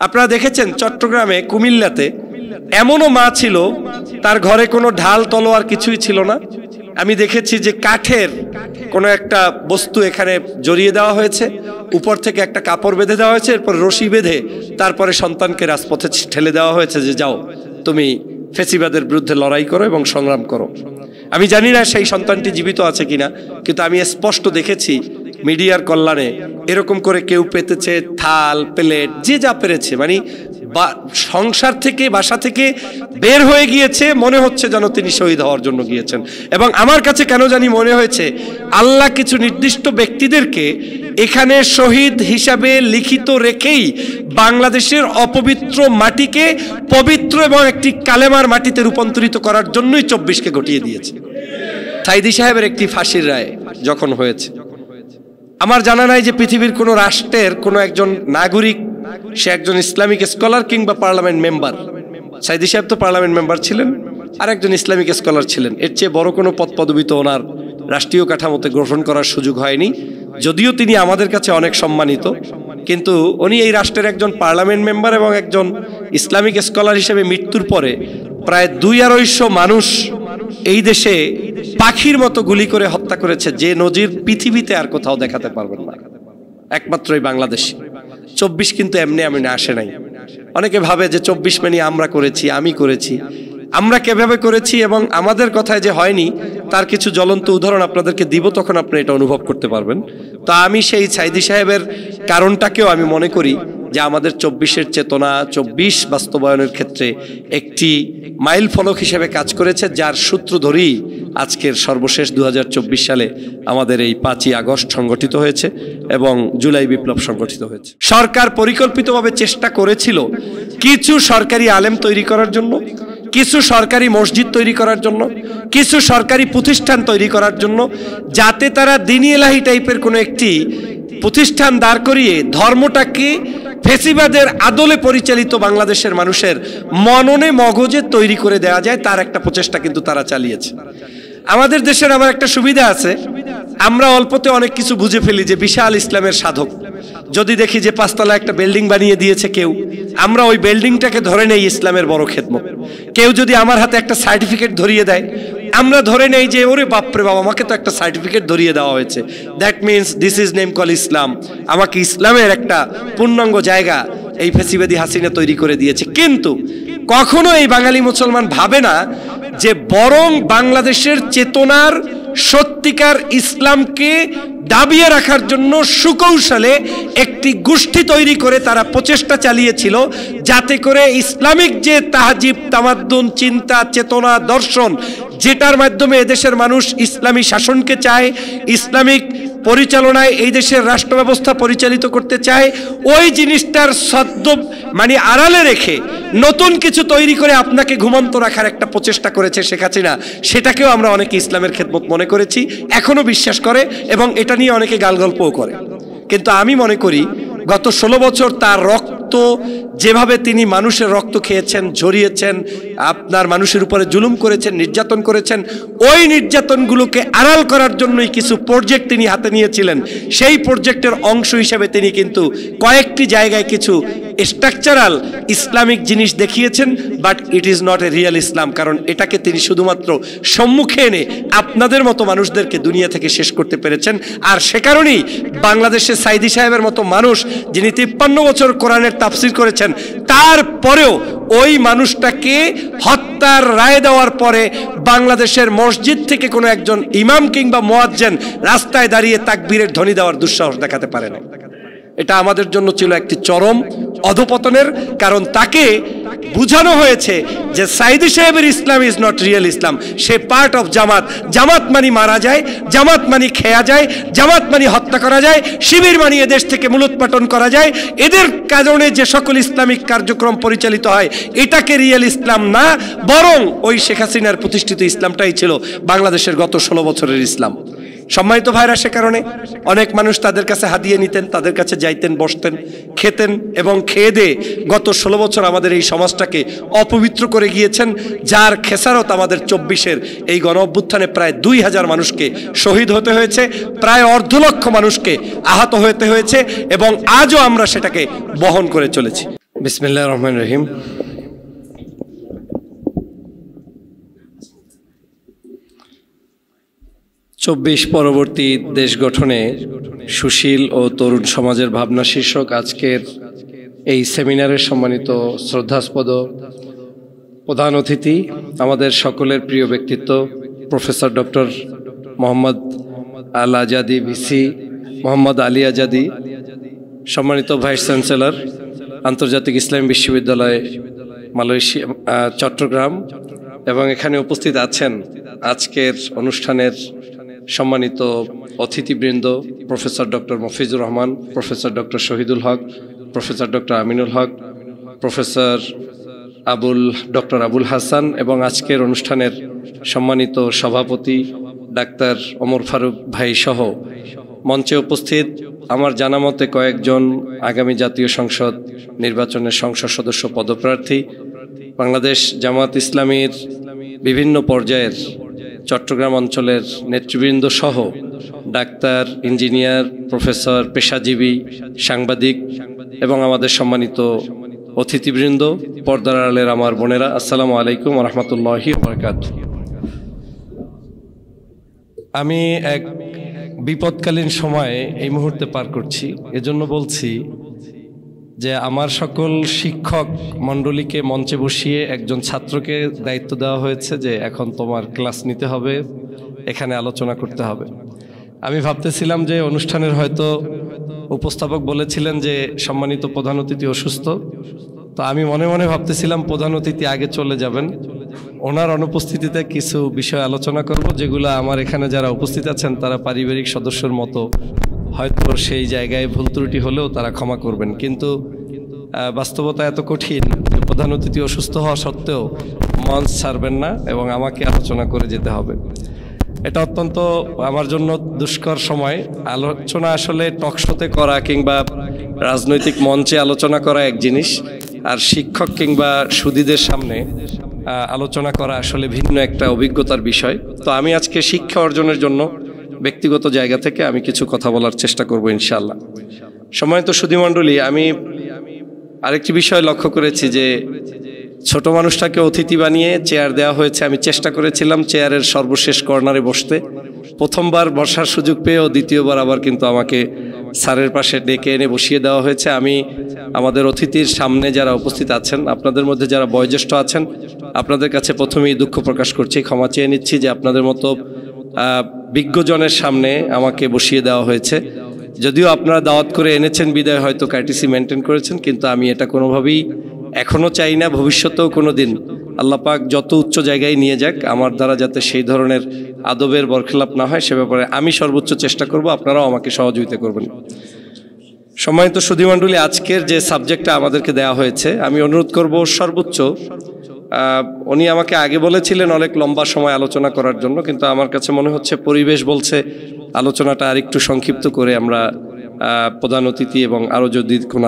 আপনারা দেখেছেন চট্টগ্রামে কুমিল্লাতে এমনও মা ছিল তার ঘরে কোনো ঢাল তলোয়ার কিছুই ছিল না। আমি দেখেছি যে কাঠের কোনো একটা বস্তু এখানে জড়িয়ে দেওয়া হয়েছে, উপর থেকে একটা কাপড় বেঁধে দেওয়া হয়েছে, এরপর রশি বেঁধে তারপরে সন্তানকে রাজপথে ঠেলে দেওয়া হয়েছে যে যাও তুমি ফেসিবাদের বিরুদ্ধে লড়াই করো এবং সংগ্রাম করো। আমি জানি না সেই সন্তানটি জীবিত আছে কিনা, কিন্তু আমি স্পষ্ট দেখেছি মিডিয়ার কল্যাণে এরকম করে কেউ পেতেছে থাল প্লেট যে যা পেরেছে, মানে সংসার থেকে বাসা থেকে বের হয়ে গিয়েছে, মনে হচ্ছে যেন তিনি শহীদ হওয়ার জন্য গিয়েছেন। এবং আমার কাছে কেন জানি মনে হয়েছে আল্লাহ কিছু নির্দিষ্ট ব্যক্তিদেরকে এখানে শহীদ হিসাবে লিখিত রেখেই বাংলাদেশের অপবিত্র মাটিকে পবিত্র এবং একটি কালেমার মাটিতে রূপান্তরিত করার জন্যই 24কে ঘটিয়ে দিয়েছে। সাইদি সাহেবের একটি ফাঁসির রায় যখন হয়েছে, আমার জানা নাই যে পৃথিবীর কোনো রাষ্ট্রের কোনো একজন নাগরিক, সে একজন ইসলামিক স্কলার কিংবা পার্লামেন্ট মেম্বার, সাইদি সাহেব তো পার্লামেন্ট মেম্বার ছিলেন আর একজন ইসলামিক স্কলার ছিলেন, এর চেয়ে বড় কোনো পদ পদবি তো ওনার রাষ্ট্রীয় কাঠামোতে গ্রহণ করার সুযোগ হয়নি। যদিও তিনি আমাদের কাছে অনেক সম্মানিত, কিন্তু উনি এই রাষ্ট্রের একজন পার্লামেন্ট মেম্বার এবং একজন ইসলামিক স্কলার হিসেবে মৃত্যুর পরে প্রায় 2-250 মানুষ এই দেশে পাখির মতো গুলি করে হত্যা করেছে, যে নজির পৃথিবীতে আর কোথাও দেখাতে পারবেন না, একমাত্র এই বাংলাদেশ। 24 কিন্তু এমনি এমনি আসে নাই। অনেকে ভাবে যে 24 মানে আমরা করেছি, আমি করেছি, আমরা কিভাবে করেছি এবং আমাদের কথায় যে হয়নি তার কিছু জ্বলন্ত উদাহরণ আপনাদেরকে দিব, তখন আপনি এটা অনুভব করতে পারবেন। তো আমি সেই সাইদি সাহেবের কারণটাকেও আমি মনে করি যে আমাদের 24-এর চেতনা 24 বাস্তবায়নের ক্ষেত্রে একটি মাইল ফলক হিসেবে কাজ করেছে, যার সূত্র ধরেই আজকের সর্বশেষ 2024 সালে আমাদের এই 5ই আগস্ট সংগঠিত হয়েছে এবং জুলাই বিপ্লব সংগঠিত হয়েছে। সরকার পরিকল্পিতভাবে চেষ্টা করেছিল কিছু সরকারি আলেম তৈরি করার জন্য, কিছু সরকারি মসজিদ তৈরি করার জন্য, কিছু সরকারি প্রতিষ্ঠান তৈরি করার জন্য, যাতে তারা দ্বীন ইলাহি টাইপের কোনো একটি প্রতিষ্ঠান দাঁড় করিয়ে ধর্মটাকে ফেসিবাদের আদলে পরিচালিত বাংলাদেশের মানুষের মননে মগজে তৈরি করে দেওয়া যায়, তার একটা প্রচেষ্টা কিন্তু তারা চালিয়েছে। আমাদের দেশের আবার একটা সুবিধা আছে, আমরা অল্পতে অনেক কিছু বুঝে ফেলি যে বিশাল ইসলামের সাধক। যদি দেখি যে 5তলা একটা বিল্ডিং বানিয়ে দিয়েছে কেউ, আমরা ওই বিল্ডিংটাকে ধরে নেই ইসলামের বড় খেদমত। কেউ যদি আমার হাতে একটা সার্টিফিকেট ধরিয়ে দেয়, আমরা ধরে নেই যে ওরে বাপরে বাবা, আমাকে তো একটা সার্টিফিকেট ধরিয়ে দেওয়া হয়েছে, that means this is name call Islam, আমাকে ইসলামের একটা পূর্ণাঙ্গ জায়গা এই ফেসিবাদী হাসিনা তৈরি করে দিয়েছে। কিন্তু কখনো এই বাঙালি মুসলমান ভাবে না যে বরং বাংলাদেশের চেতনার সত্যিকার ইসলামকে দাবিয়ে রাখার জন্য সুকৌশলে একটি গোষ্ঠী তৈরি করে তারা প্রচেষ্টা চালিয়েছিল, যাতে করে ইসলামিক যে তাহজিব তামাদ্দুন চিন্তা চেতনা দর্শন, যেটার মাধ্যমে এদেশের মানুষ ইসলামী শাসনকে চায়, ইসলামিক পরিচালনায় এই দেশের রাষ্ট্র ব্যবস্থা পরিচালিত করতে চায়, ওই জিনিসটার সদ্য মানে আড়ালে রেখে নতুন কিছু তৈরি করে আপনাকে ঘুমন্ত রাখার একটা প্রচেষ্টা করেছে শেখ হাসিনা। সেটাকেও আমরা অনেকে ইসলামের খেদমত মনে করেছি, এখনো বিশ্বাস করে এবং এটা নিয়ে অনেকে গালগল্পও করে। কিন্তু আমি মনে করি গত 16 বছর তার রক্ত, যেভাবে তিনি মানুষের রক্ত খেয়েছেন, ঝরিয়েছেন, আপনার মানুষের উপরে জুলুম করেছেন, নির্যাতন করেছেন, ওই নির্যাতনগুলোকে আড়াল করার জন্যই কিছু প্রজেক্ট তিনি হাতে নিয়েছিলেন। সেই প্রজেক্টের অংশ হিসেবে তিনি কিন্তু কয়েকটি জায়গায় কিছু স্ট্রাকচারাল ইসলামিক জিনিস দেখিয়েছেন, but it is not a real Islam. কারণ এটাকে তিনি শুধুমাত্র সম্মুখে এনে আপনাদের মতো মানুষদেরকে দুনিয়া থেকে শেষ করতে পেরেছেন। আর সে কারণেই বাংলাদেশের সাইদি সাহেবের মতো মানুষ, যিনি 53 বছর কোরআনের তাফসির করেছেন, তারপরেও ওই মানুষটাকে হত্যার রায় দেওয়ার পরে বাংলাদেশের মসজিদ থেকে কোনো একজন ইমাম কিংবা মুয়াজ্জিন রাস্তায় দাঁড়িয়ে তাকবীরের ধ্বনি দেওয়ার দুঃসাহস দেখাতে পারে না। এটা আমাদের জন্য ছিল একটি চরম অধপতনের কারণ। তাকে বুঝানো হয়েছে যে সাইদি সাহেবের Islam is not real Islam, সে পার্ট অফ জামাত। জামাত মানি মারা যায়, জামাত মানি খেয়া যায়, জামাত মানি হত্যা করা যায়, শিবির মানি এদেশ থেকে মূলোৎপাটন করা যায়। এদের কারণে যে সকল ইসলামিক কার্যক্রম পরিচালিত হয়, এটাকে রিয়েল ইসলাম না, বরং ওই শেখ হাসিনার প্রতিষ্ঠিত ইসলামটাই ছিল বাংলাদেশের গত 16 বছরের ইসলাম। সম্মানিত ভাইরা, সে কারণে অনেক মানুষ তাদের কাছে হাদিয়ে নিতেন, তাদের কাছে যাইতেন, বসতেন, খেতেন এবং খেয়ে দিয়ে গত 16 বছর আমাদের এই সমাজটাকে অপবিত্র করে গিয়েছেন, যার খেসারত আমাদের 24-এর এই গণ অভ্যুত্থানে প্রায় 2000 মানুষকে শহীদ হতে হয়েছে, প্রায় 1.5 লক্ষ মানুষকে আহত হতে হয়েছে এবং আজও আমরা সেটাকে বহন করে চলেছি। বিসমিল্লাহির রহমানির রহিম। চব্বিশ পরবর্তী দেশ গঠনে সুশীল ও তরুণ সমাজের ভাবনা শীর্ষক আজকের এই সেমিনারের সম্মানিত শ্রদ্ধাস্পদ প্রধান অতিথি, আমাদের সকলের প্রিয় ব্যক্তিত্ব প্রফেসর ডক্টর মোহাম্মদ আল আজাদি ভিসি, মোহাম্মদ আলী আজাদি, সম্মানিত ভাইস চ্যান্সেলর আন্তর্জাতিক ইসলামী বিশ্ববিদ্যালয় মালয়েশিয়া চট্টগ্রাম, এবং এখানে উপস্থিত আছেন আজকের অনুষ্ঠানের সম্মানিত অতিথিবৃন্দ professor doctor Mofizur Rahman, professor doctor Shahidul Haque, professor doctor Aminul Haque, professor doctor Abul Hasan, এবং আজকের অনুষ্ঠানের সম্মানিত সভাপতি ডাক্তার ওমর ফারুক ভাই সহ মঞ্চে উপস্থিত আমার জানা মতে কয়েকজন আগামী জাতীয় সংসদ নির্বাচনের সংসদ সদস্য পদপ্রার্থী, বাংলাদেশ জামাত ইসলামীর বিভিন্ন পর্যায়ের চট্টগ্রাম অঞ্চলের নেতৃবৃন্দ সহ ডাক্তার, ইঞ্জিনিয়ার, প্রফেসর, পেশাজীবী, সাংবাদিক এবং আমাদের সম্মানিত অতিথিবৃন্দ, পর্দার আড়ালের আমার বোনেরা, আসসালামু আলাইকুম ওয়া রাহমাতুল্লাহি ওয়া বারাকাতুহু। আমি এক বিপদকালীন সময়ে এই মুহূর্তে পার করছি, এজন্য বলছি যে আমার সকল শিক্ষক মণ্ডলীকে মঞ্চে বসিয়ে একজন ছাত্রকে দায়িত্ব দেওয়া হয়েছে যে এখন তোমার ক্লাস নিতে হবে, এখানে আলোচনা করতে হবে। আমি ভাবতেছিলাম যে অনুষ্ঠানের হয়তো উপস্থাপক বলেছিলেন যে সম্মানিত প্রধান অতিথি অসুস্থ, তো আমি মনে মনে ভাবতেছিলাম প্রধান অতিথি আগে চলে যাবেন, ওনার অনুপস্থিতিতে কিছু বিষয় আলোচনা করব যেগুলো আমার এখানে যারা উপস্থিত আছেন তারা পারিবারিক সদস্যর মতো হয়তো সেই জায়গায় ভুল ত্রুটি হলেও তারা ক্ষমা করবেন, কিন্তু বাস্তবতা এত কঠিন যে প্রধান অতিথি অসুস্থ হওয়া সত্ত্বেও মঞ্চ ছাড়বেন না এবং আমাকে আলোচনা করে যেতে হবে। এটা অত্যন্ত আমার জন্য দুষ্কর সময়। আলোচনা আসলে টকশোতে করা কিংবা রাজনৈতিক মঞ্চে আলোচনা করা এক জিনিস, আর শিক্ষক কিংবা সুধীদের সামনে আলোচনা করা আসলে ভিন্ন একটা অভিজ্ঞতার বিষয়। তো আমি আজকে শিক্ষা অর্জনের জন্য ব্যক্তিগত জায়গা থেকে আমি কিছু কথা বলার চেষ্টা করব ইনশাআল্লাহ। সম্মানিত সুধীমণ্ডলী, আমি আরেকটি বিষয় লক্ষ্য করেছি যে ছোট মানুষটাকে অতিথি বানিয়ে চেয়ার দেওয়া হয়েছে। আমি চেষ্টা করেছিলাম চেয়ারের সর্বশেষ কর্নারে বসতে, প্রথমবার বসার সুযোগ পেয়েও দ্বিতীয়বার আবার কিন্তু আমাকে স্যারের পাশে ডেকে এনে বসিয়ে দেওয়া হয়েছে। আমি আমাদের অতিথির সামনে যারা উপস্থিত আছেন, আপনাদের মধ্যে যারা বয়োজ্যেষ্ঠ আছেন, আপনাদের কাছে প্রথমেই দুঃখ প্রকাশ করছি, ক্ষমা চেয়ে নিচ্ছি যে আপনাদের মতো বিজ্ঞজনের সামনে আমাকে বসিয়ে দেওয়া হয়েছে। যদিও আপনারা দাওয়াত করে এনেছেন বিদায় হয়তো কার্টিসি মেনটেন করেছেন, কিন্তু আমি এটা কোনোভাবেই এখনও চাই না, ভবিষ্যতেও কোনো দিন আল্লাহ পাক যত উচ্চ জায়গায় নিয়ে যাক আমার দ্বারা যাতে সেই ধরনের আদবের বরখেলাপ না হয় সে ব্যাপারে আমি সর্বোচ্চ চেষ্টা করব, আপনারাও আমাকে সহযোগিতা করবেন। সম্মানিত সুধীমণ্ডলী, আজকের যে সাবজেক্টটা আমাদেরকে দেওয়া হয়েছে আমি অনুরোধ করব সর্বোচ্চ, উনি আমাকে আগে বলেছিলেন অনেক লম্বা সময় আলোচনা করার জন্য, কিন্তু আমার কাছে মনে হচ্ছে পরিবেশ বলছে আলোচনাটা আর একটু সংক্ষিপ্ত করে আমরা প্রধান অতিথি এবং আরও যদি কোনো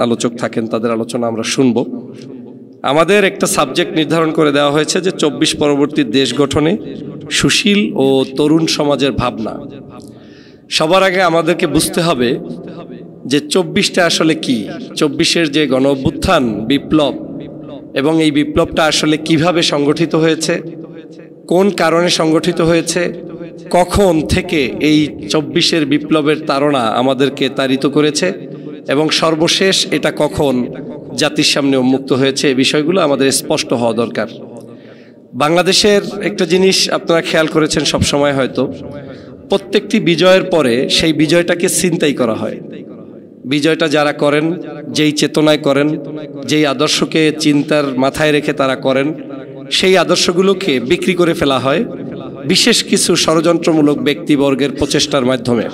আলোচক থাকেন তাদের আলোচনা আমরা শুনব। আমাদের একটা সাবজেক্ট নির্ধারণ করে দেওয়া হয়েছে যে 24 পরবর্তী দেশ গঠনে সুশীল ও তরুণ সমাজের ভাবনা। সবার আগে আমাদেরকে বুঝতে হবে যে 24টা আসলে কি, 24-এর যে গণ অভ্যুত্থান, বিপ্লব, এবং এই বিপ্লবটা আসলে কিভাবে সংগঠিত হয়েছে, কোন কারণে সংগঠিত হয়েছে, কখন থেকে এই 24-এর বিপ্লবের তাড়না আমাদেরকে তাড়িত করেছে, এবং সর্বশেষ এটা কখন জাতির সামনে উন্মুক্ত হয়েছে, এই বিষয়গুলো আমাদের স্পষ্ট হওয়া দরকার। বাংলাদেশের একটা জিনিস আপনারা খেয়াল করেছেন সবসময়, হয়তো প্রত্যেকটি বিজয়ের পরে সেই বিজয়টাকে ছিনতাই করা হয়। বিজয়টা যারা করেন, যেই চেতনায় করেন, যেই আদর্শকে চিন্তার মাথায় রেখে তারা করেন, সেই আদর্শগুলোকে বিক্রি করে ফেলা হয় বিশেষ কিছু ষড়যন্ত্রমূলক ব্যক্তিবর্গের প্রচেষ্টার মাধ্যমে।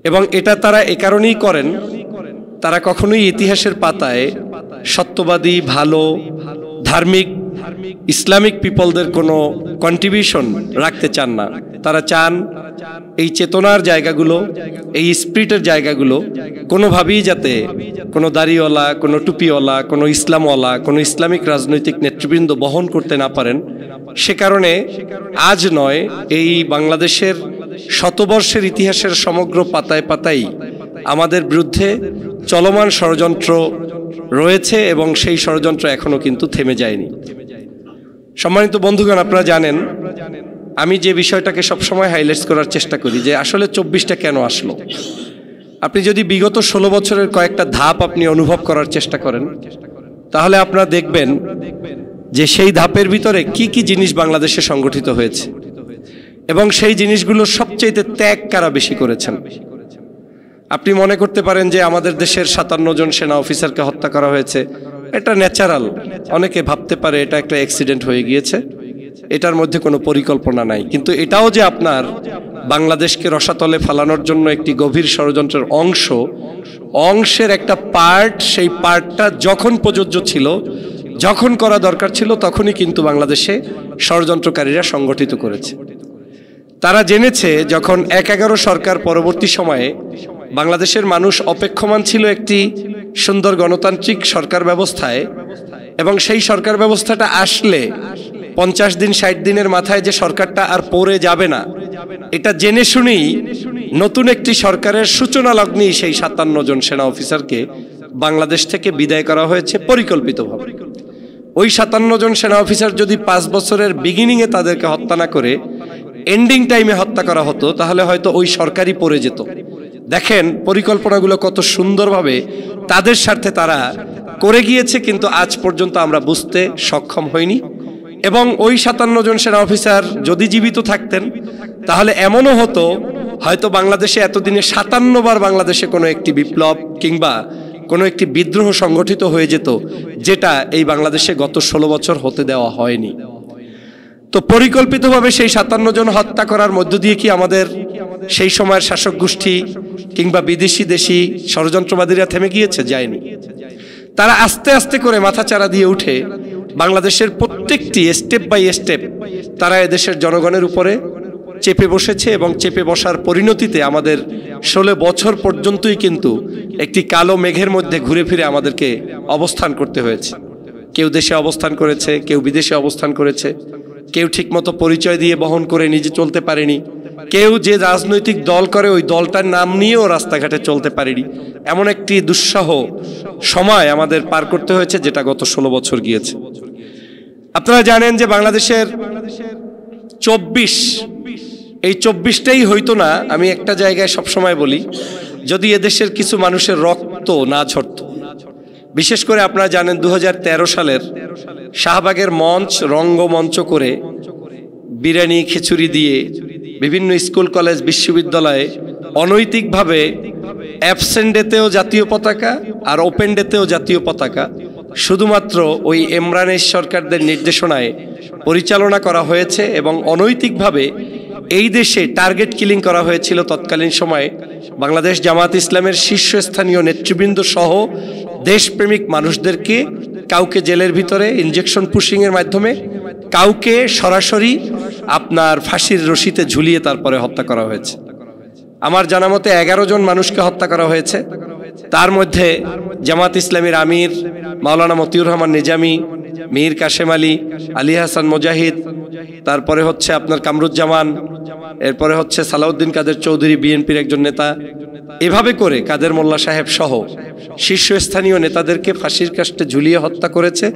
এবং এটা তারা এ কারণেই করেন, তারা কখনোই ইতিহাসের পাতায় সত্যবাদী, ভালো, ধার্মিক, ইসলামিক পিপলদের কোনো কন্ট্রিবিউশন রাখতে চান না। তারা চান এই চেতনার জায়গাগুলো, এই স্পিরিটের জায়গাগুলো কোনোভাবেই যাতে কোনো দাড়িওয়ালা, কোনো টুপিওয়ালা, কোনো ইসলামওয়ালা, কোনো ইসলামিক রাজনৈতিক নেতৃবৃন্দ বহন করতে না পারেন। সে কারণে আজ নয়, এই বাংলাদেশের শতবর্ষের ইতিহাসের সমগ্র পাতায় পাতায় আমাদের বিরুদ্ধে চলমান ষড়যন্ত্র রয়েছে এবং সেই ষড়যন্ত্র এখনো কিন্তু থেমে যায়নি। সম্মানিত বন্ধুগণ, আপনারা জানেন আমি যে বিষয়টাকে সবসময় হাইলাইট করার চেষ্টা করি যে আসলে 24টা কেন আসলো। আপনি যদি বিগত 16 বছরের কয়েকটা ধাপ আপনি অনুভব করার চেষ্টা করেন, তাহলে আপনারা দেখবেন যে সেই ধাপের ভিতরে কি কি জিনিস বাংলাদেশে সংগঠিত হয়েছে এবং সেই জিনিসগুলো সবচেয়ে ত্যাগ কারা বেশি করেছেন। আপনি মনে করতে পারেন যে আমাদের দেশের 57 জন সেনা অফিসারকে হত্যা করা হয়েছে, এটা ন্যাচারাল। অনেকে ভাবতে পারে এটা একটা অ্যাক্সিডেন্ট হয়ে গিয়েছে, এটার মধ্যে কোনো পরিকল্পনা নাই। কিন্তু এটাও যে আপনার বাংলাদেশকে রসাতলে ফেলানোর জন্য একটি গভীর ষড়যন্ত্রের অংশের একটা পার্ট, সেই পার্টটা যখন প্রযোজ্য ছিল, যখন করা দরকার ছিল, তখনই কিন্তু বাংলাদেশে ষড়যন্ত্রকারীরা সংগঠিত করেছে। তারা জেনেছে যখন ১/১১ সরকার পরবর্তী সময়ে বাংলাদেশের মানুষ অপেক্ষমান ছিল একটি সুন্দর গণতান্ত্রিক সরকার ব্যবস্থায়, এবং সেই সরকার ব্যবস্থাটা আসলে 50 দিন 60 দিনের মাথায় যে সরকারটা আর পড়ে যাবে না, এটা জেনে শুনেই নতুন একটি সরকারের সূচনা লগ্নেই সেই 57 জন সেনা অফিসারকে বাংলাদেশ থেকে বিদায় করা হয়েছে পরিকল্পিতভাবে। ওই 57 জন সেনা অফিসার যদি 5 বছরের বিগিনিংয়ে তাদেরকে হত্যা না করে এন্ডিং টাইমে হত্যা করা হতো, তাহলে হয়তো ওই সরকারই পড়ে যেত। দেখেন পরিকল্পনাগুলো কত সুন্দরভাবে তাদের স্বার্থে তারা করে গিয়েছে, কিন্তু আজ পর্যন্ত আমরা বুঝতে সক্ষম হইনি। এবং ওই 57 জন সেনা অফিসার যদি জীবিত থাকতেন, তাহলে এমনও হতো হয়তো বাংলাদেশে এতদিনে 57 বার বাংলাদেশে কোনো একটি বিপ্লব কিংবা কোনো একটি বিদ্রোহ সংগঠিত হয়ে যেত, যেটা এই বাংলাদেশে গত 16 বছর হতে দেওয়া হয়নি। তো পরিকল্পিতভাবে সেই 57 জন হত্যা করার মধ্য দিয়ে কি আমাদের সেই সময়ের শাসক গোষ্ঠী কিংবা বিদেশি দেশি ষড়যন্ত্রবাদীরা থেমে গিয়েছে? যায়নি। তারা আস্তে আস্তে করে মাথাচাড়া দিয়ে উঠে বাংলাদেশের প্রত্যেকটি স্টেপ বাই স্টেপ তারা এদেশের জনগণের উপরে চেপে বসেছে, এবং চেপে বসার পরিণতিতে আমাদের 16 বছর পর্যন্তই কিন্তু একটি কালো মেঘের মধ্যে ঘুরে ফিরে আমাদেরকে অবস্থান করতে হয়েছে। কেউ দেশে অবস্থান করেছে, কেউ বিদেশে অবস্থান করেছে, কেউ ঠিকমতো পরিচয় দিয়ে বহন করে নিজে চলতে পারেনি, কেউ যে রাজনৈতিক দল করে ওই দলটার নাম নিয়েও রাস্তাঘাটে চলতে পারেনি। এমন একটি দুঃসহ সময় আমাদের পার করতে হয়েছে, যেটা গত 16 বছর গিয়েছে। আপনারা জানেন যে বাংলাদেশের 24টাই হইতো না। আমি একটা জায়গায় সবসময় বলি, যদি এদেশের কিছু মানুষের রক্ত না ঝরত। বিশেষ করে আপনারা জানেন 2013 সালের শাহবাগের রঙ্গমঞ্চ করে বিরিয়ানি খিচুড়ি দিয়ে বিভিন্ন স্কুল কলেজ বিশ্ববিদ্যালয়ে অনৈতিকভাবে অ্যাবসেন্ট ডেতেও জাতীয় পতাকা আর ওপেন ডেতেও জাতীয় পতাকা শুধুমাত্র ওই ইমরানের সরকারদের নির্দেশনায় পরিচালনা করা হয়েছে, এবং অনৈতিকভাবে এই দেশে টার্গেট কিলিং করা হয়েছিল তৎকালীন সময়ে বাংলাদেশ জামাত ইসলামের শীর্ষস্থানীয় নেতৃবৃন্দ সহ দেশপ্রেমিক মানুষদেরকে। কাউকে জেলের ভিতরে ইনজেকশন পুশিং এর মাধ্যমে, কাউকে সরাসরি আপনার ফাঁসির রশিতে ঝুলিয়ে তারপরে হত্যা করা হয়েছে। আমার জানা মতে 11 জন মানুষকে হত্যা করা হয়েছে। তার মধ্যে জামাত ইসলামীর আমির মাওলানা মতিউর রহমান নিজামী, মীর কাশেম আলী, আলী হাসান মুজাহিদ, তারপরে হচ্ছে আপনার কামরুজ্জামান, এরপরে হচ্ছে সালাউদ্দিন কাদের চৌধুরী, বিএনপির একজন নেতা। এভাবে করে কাদের মোল্লা সাহেব সহ শীর্ষস্থানীয় নেতাদেরকে ফাঁসির কাস্টে ঝুলিয়ে হত্যা করেছে।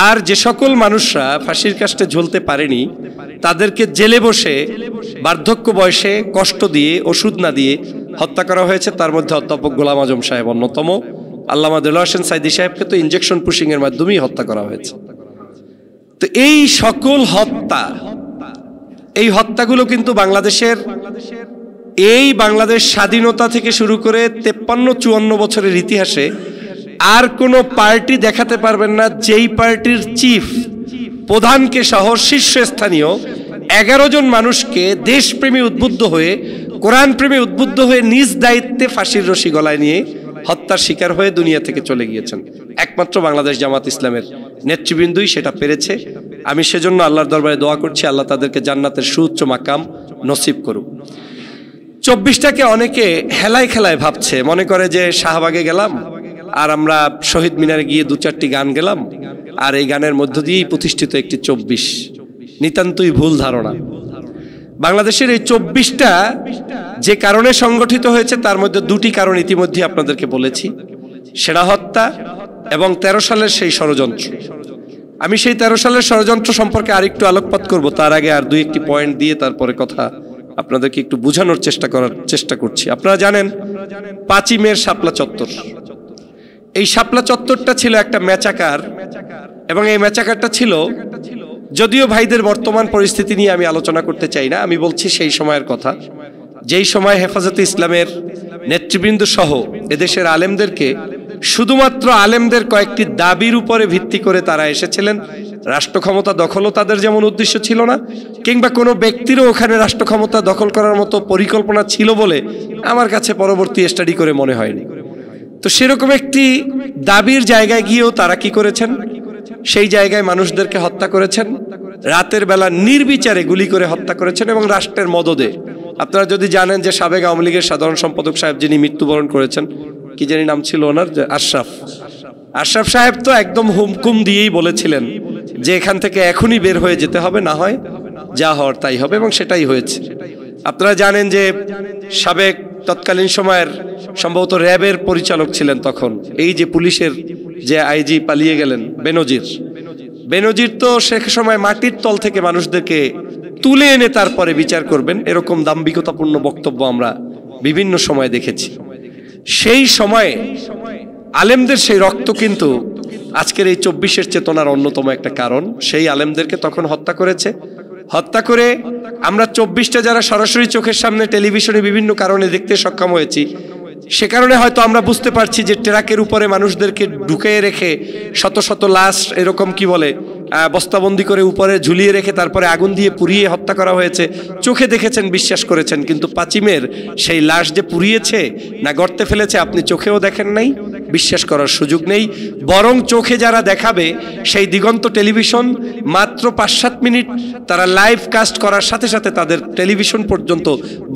আর যে সকল মানুষরা ফাঁসির কাস্টে ঝুলতে পারেনি, তাদেরকে জেলে বসে বার্ধক্য বয়সে কষ্ট দিয়ে, ওষুধ না দিয়ে হত্যা করা হয়েছে। তার মধ্যে অধ্যাপক গোলাম আজম সাহেব অন্যতম। আল্লামা দেলোয়ার হোসেন সাইদি সাহেবকে তো ইনজেকশন পুশিং এর মাধ্যমেই হত্যা করা হয়েছে। তো এই সকল এই হত্যাগুলো কিন্তু বাংলাদেশের বাংলাদেশ স্বাধীনতা থেকে শুরু করে 53-54 বছরের ইতিহাসে আর কোনো পার্টি দেখাতে পারবেন না যেই পার্টির চিফ প্রধানকে সহ শীর্ষস্থানীয় 11 জন মানুষকে দেশপ্রেমী উদ্বুদ্ধ হয়ে, কোরআন প্রেমী উদ্বুদ্ধ হয়ে নিজ দায়িত্বে ফাঁসির রশি গলায় নিয়ে হত্যার শিকার হয়ে দুনিয়া থেকে চলে গিয়েছেন। একমাত্র বাংলাদেশ জামাত ইসলামের নেতৃবৃন্দই সেটা পেরেছে। আমি সেজন্য আল্লাহর দরবারে দোয়া করছি, আল্লাহ তাদেরকে জান্নাতের সুউচ্চ মাকাম নসিব করুক। 24টাকে অনেকে হেলায় খেলায় ভাবছে, মনে করে যে শাহবাগে গেলাম আর আমরা শহীদ মিনারে গিয়ে 2-4টি গান গেলাম আর এই গানের মধ্য দিয়েই প্রতিষ্ঠিত একটি 24। নিতান্তই ভুল ধারণা। বাংলাদেশের এই 24টা যে কারণে সংগঠিত হয়েছে তার মধ্যে দুটি কারণ ইতিমধ্যে আপনাদেরকে বলেছি, সেনা হত্যা এবং 13 সালের সেই ষড়যন্ত্র। আমি সেই 13 সালের ষড়যন্ত্র সম্পর্কে আরেকটু আলোকপাত করব, তার আগে আর দুই একটি পয়েন্ট দিয়ে তারপরে কথা আপনাদেরকে একটু বোঝানোর চেষ্টা করছি। আপনারা জানেন 5ই মের শাপলা চত্বর, এই শাপলা চত্বরটা ছিল একটা মেচাকার, এবং এই মেচাকারটা ছিল, যদিও ভাইদের বর্তমান পরিস্থিতি নিয়ে আমি আলোচনা করতে চাই না, আমি বলছি সেই সময়ের কথা, যেই সময় হেফাজতে ইসলামের নেতৃবৃন্দ সহ এদেশের আলেমদেরকে শুধুমাত্র আলেমদের কয়েকটি দাবির উপরে ভিত্তি করে তারা এসেছিলেন। রাষ্ট্র ক্ষমতা দখলও তাদের যেমন উদ্দেশ্য ছিল না, কিংবা কোনো ব্যক্তিরও ওখানে রাষ্ট্র ক্ষমতা দখল করার মতো পরিকল্পনা ছিল বলে আমার কাছে পরবর্তী স্টাডি করে মনে হয়নি। তো সেরকম একটি দাবির জায়গায় গিয়েও তারা কি করেছেন, সেই জায়গায় মানুষদেরকে হত্যা করেছেন, রাতের বেলা নির্বিচারে গুলি করে হত্যা করেছেন এবং রাষ্ট্রের মদদে। আপনারা যদি জানেন যে সাবেক আওয়ামী লীগের সাধারণ সম্পাদক সাহেব যিনি মৃত্যুবরণ করেছেন, কি জানি নাম ছিল ওনার, আশরাফ সাহেব তো একদম হুমকুম দিয়েই বলেছিলেন যে এখান থেকে এখনই বের হয়ে যেতে হবে, না হয় যা হওয়ার তাই হবে, এবং সেটাই হয়েছে। আপনারা জানেন যে সাবেক তৎকালীন সময়ের সম্ভবত র্যাবের পরিচালক ছিলেন তখন, এই যে পুলিশের যে আইজি পালিয়ে গেলেন বেনজির তো সে সময় মাটির তল থেকে মানুষদেরকে তুলে এনে তারপরে বিচার করবেন, এরকম দাম্ভিকতাপূর্ণ বক্তব্য আমরা বিভিন্ন সময় দেখেছি। সেই সময়ে আলেমদের সেই রক্ত কিন্তু আজকের এই 24-এর চেতনার অন্যতম একটা কারণ। সেই আলেমদেরকে তখন হত্যা করেছে, হত্যা করে আমরা 24টা যারা সরাসরি চোখের সামনে টেলিভিশনে বিভিন্ন কারণে দেখতে সক্ষম হয়েছি, সে কারণে হয়তো আমরা বুঝতে পারছি যে ট্রাকের উপরে মানুষদেরকে ঢুকিয়ে রেখে শত শত লাশ এরকম কি বলে বস্তাবন্দি করে উপরে ঝুলিয়ে রেখে তারপরে আগুন দিয়ে পুড়িয়ে হত্যা করা হয়েছে। চোখে দেখেছেন, বিশ্বাস করেছেন, কিন্তু 5ই মের সেই লাশ যে পুড়িয়েছে না গর্তে ফেলেছে আপনি চোখেও দেখেন নাই, বিশ্বাস করার সুযোগ নেই। বরং চোখে যারা দেখাবে সেই দিগন্ত টেলিভিশন মাত্র 5-7 মিনিট তারা লাইভ কাস্ট করার সাথে সাথে তাদের টেলিভিশন পর্যন্ত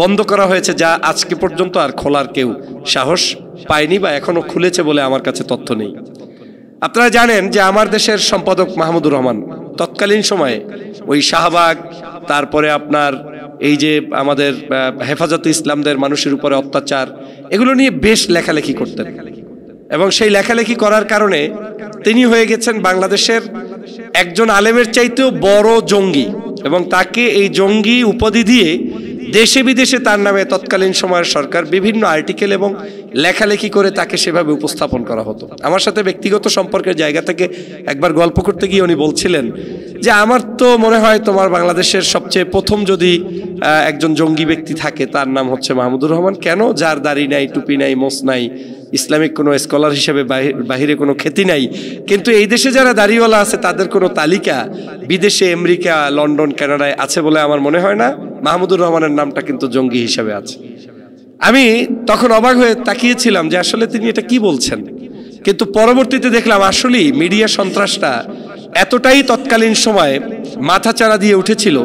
বন্ধ করা হয়েছে, যা আজকে পর্যন্ত আর খোলার কেউ সাহস পায়নি বা এখনো খুলেছে বলে আমার কাছে তথ্য নেই। আপনারা জানেন যে আমার দেশের সম্পাদক মাহমুদুর রহমান তৎকালীন সময়ে ওই শাহবাগ, তারপরে আপনার এই যে আমাদের হেফাজতে ইসলামদের মানুষের উপরে অত্যাচার, এগুলো নিয়ে বেশ লেখালেখি করতেন, এবং সেই লেখালেখি করার কারণে তিনি হয়ে গেছেন বাংলাদেশের একজন আলেমের চাইতেও বড় জঙ্গি, এবং তাকে এই জঙ্গি উপাধি দিয়ে দেশে বিদেশে তার নামে তৎকালীন সময়ের সরকার বিভিন্ন আর্টিকেল এবং লেখালেখি করে তাকে সেভাবে উপস্থাপন করা হতো। আমার সাথে ব্যক্তিগত সম্পর্কের জায়গা থেকে একবার গল্প করতে গিয়ে উনি বলছিলেন যে আমার তো মনে হয় তোমার বাংলাদেশের সবচেয়ে প্রথম যদি একজন জঙ্গি ব্যক্তি থাকে তার নাম হচ্ছে মাহমুদুর রহমান। কেন? যার দাড়ি নাই, টুপি নাই, মোচ নাই, ইসলামিক কোনো স্কলার হিসেবে বাহিরে কোনো খ্যাতি নাই, কিন্তু এই দেশে যারা দাড়িওয়ালা আছে তাদের কোনো তালিকা বিদেশে আমেরিকা, লন্ডন, কানাডায় আছে বলে আমার মনে হয় না। মাহমুদুর রহমানের নামটা কিন্তু জঙ্গি হিসাবে আছে। আমি তখন অবাক হয়ে তাকিয়েছিলাম যে আসলে তিনি এটা কি বলছেন, কিন্তু পরবর্তীতে দেখলাম আসলেই মিডিয়া সন্ত্রাসটা এতটাই তৎকালীন সময়ে মাথাচাড়া দিয়ে উঠেছিল,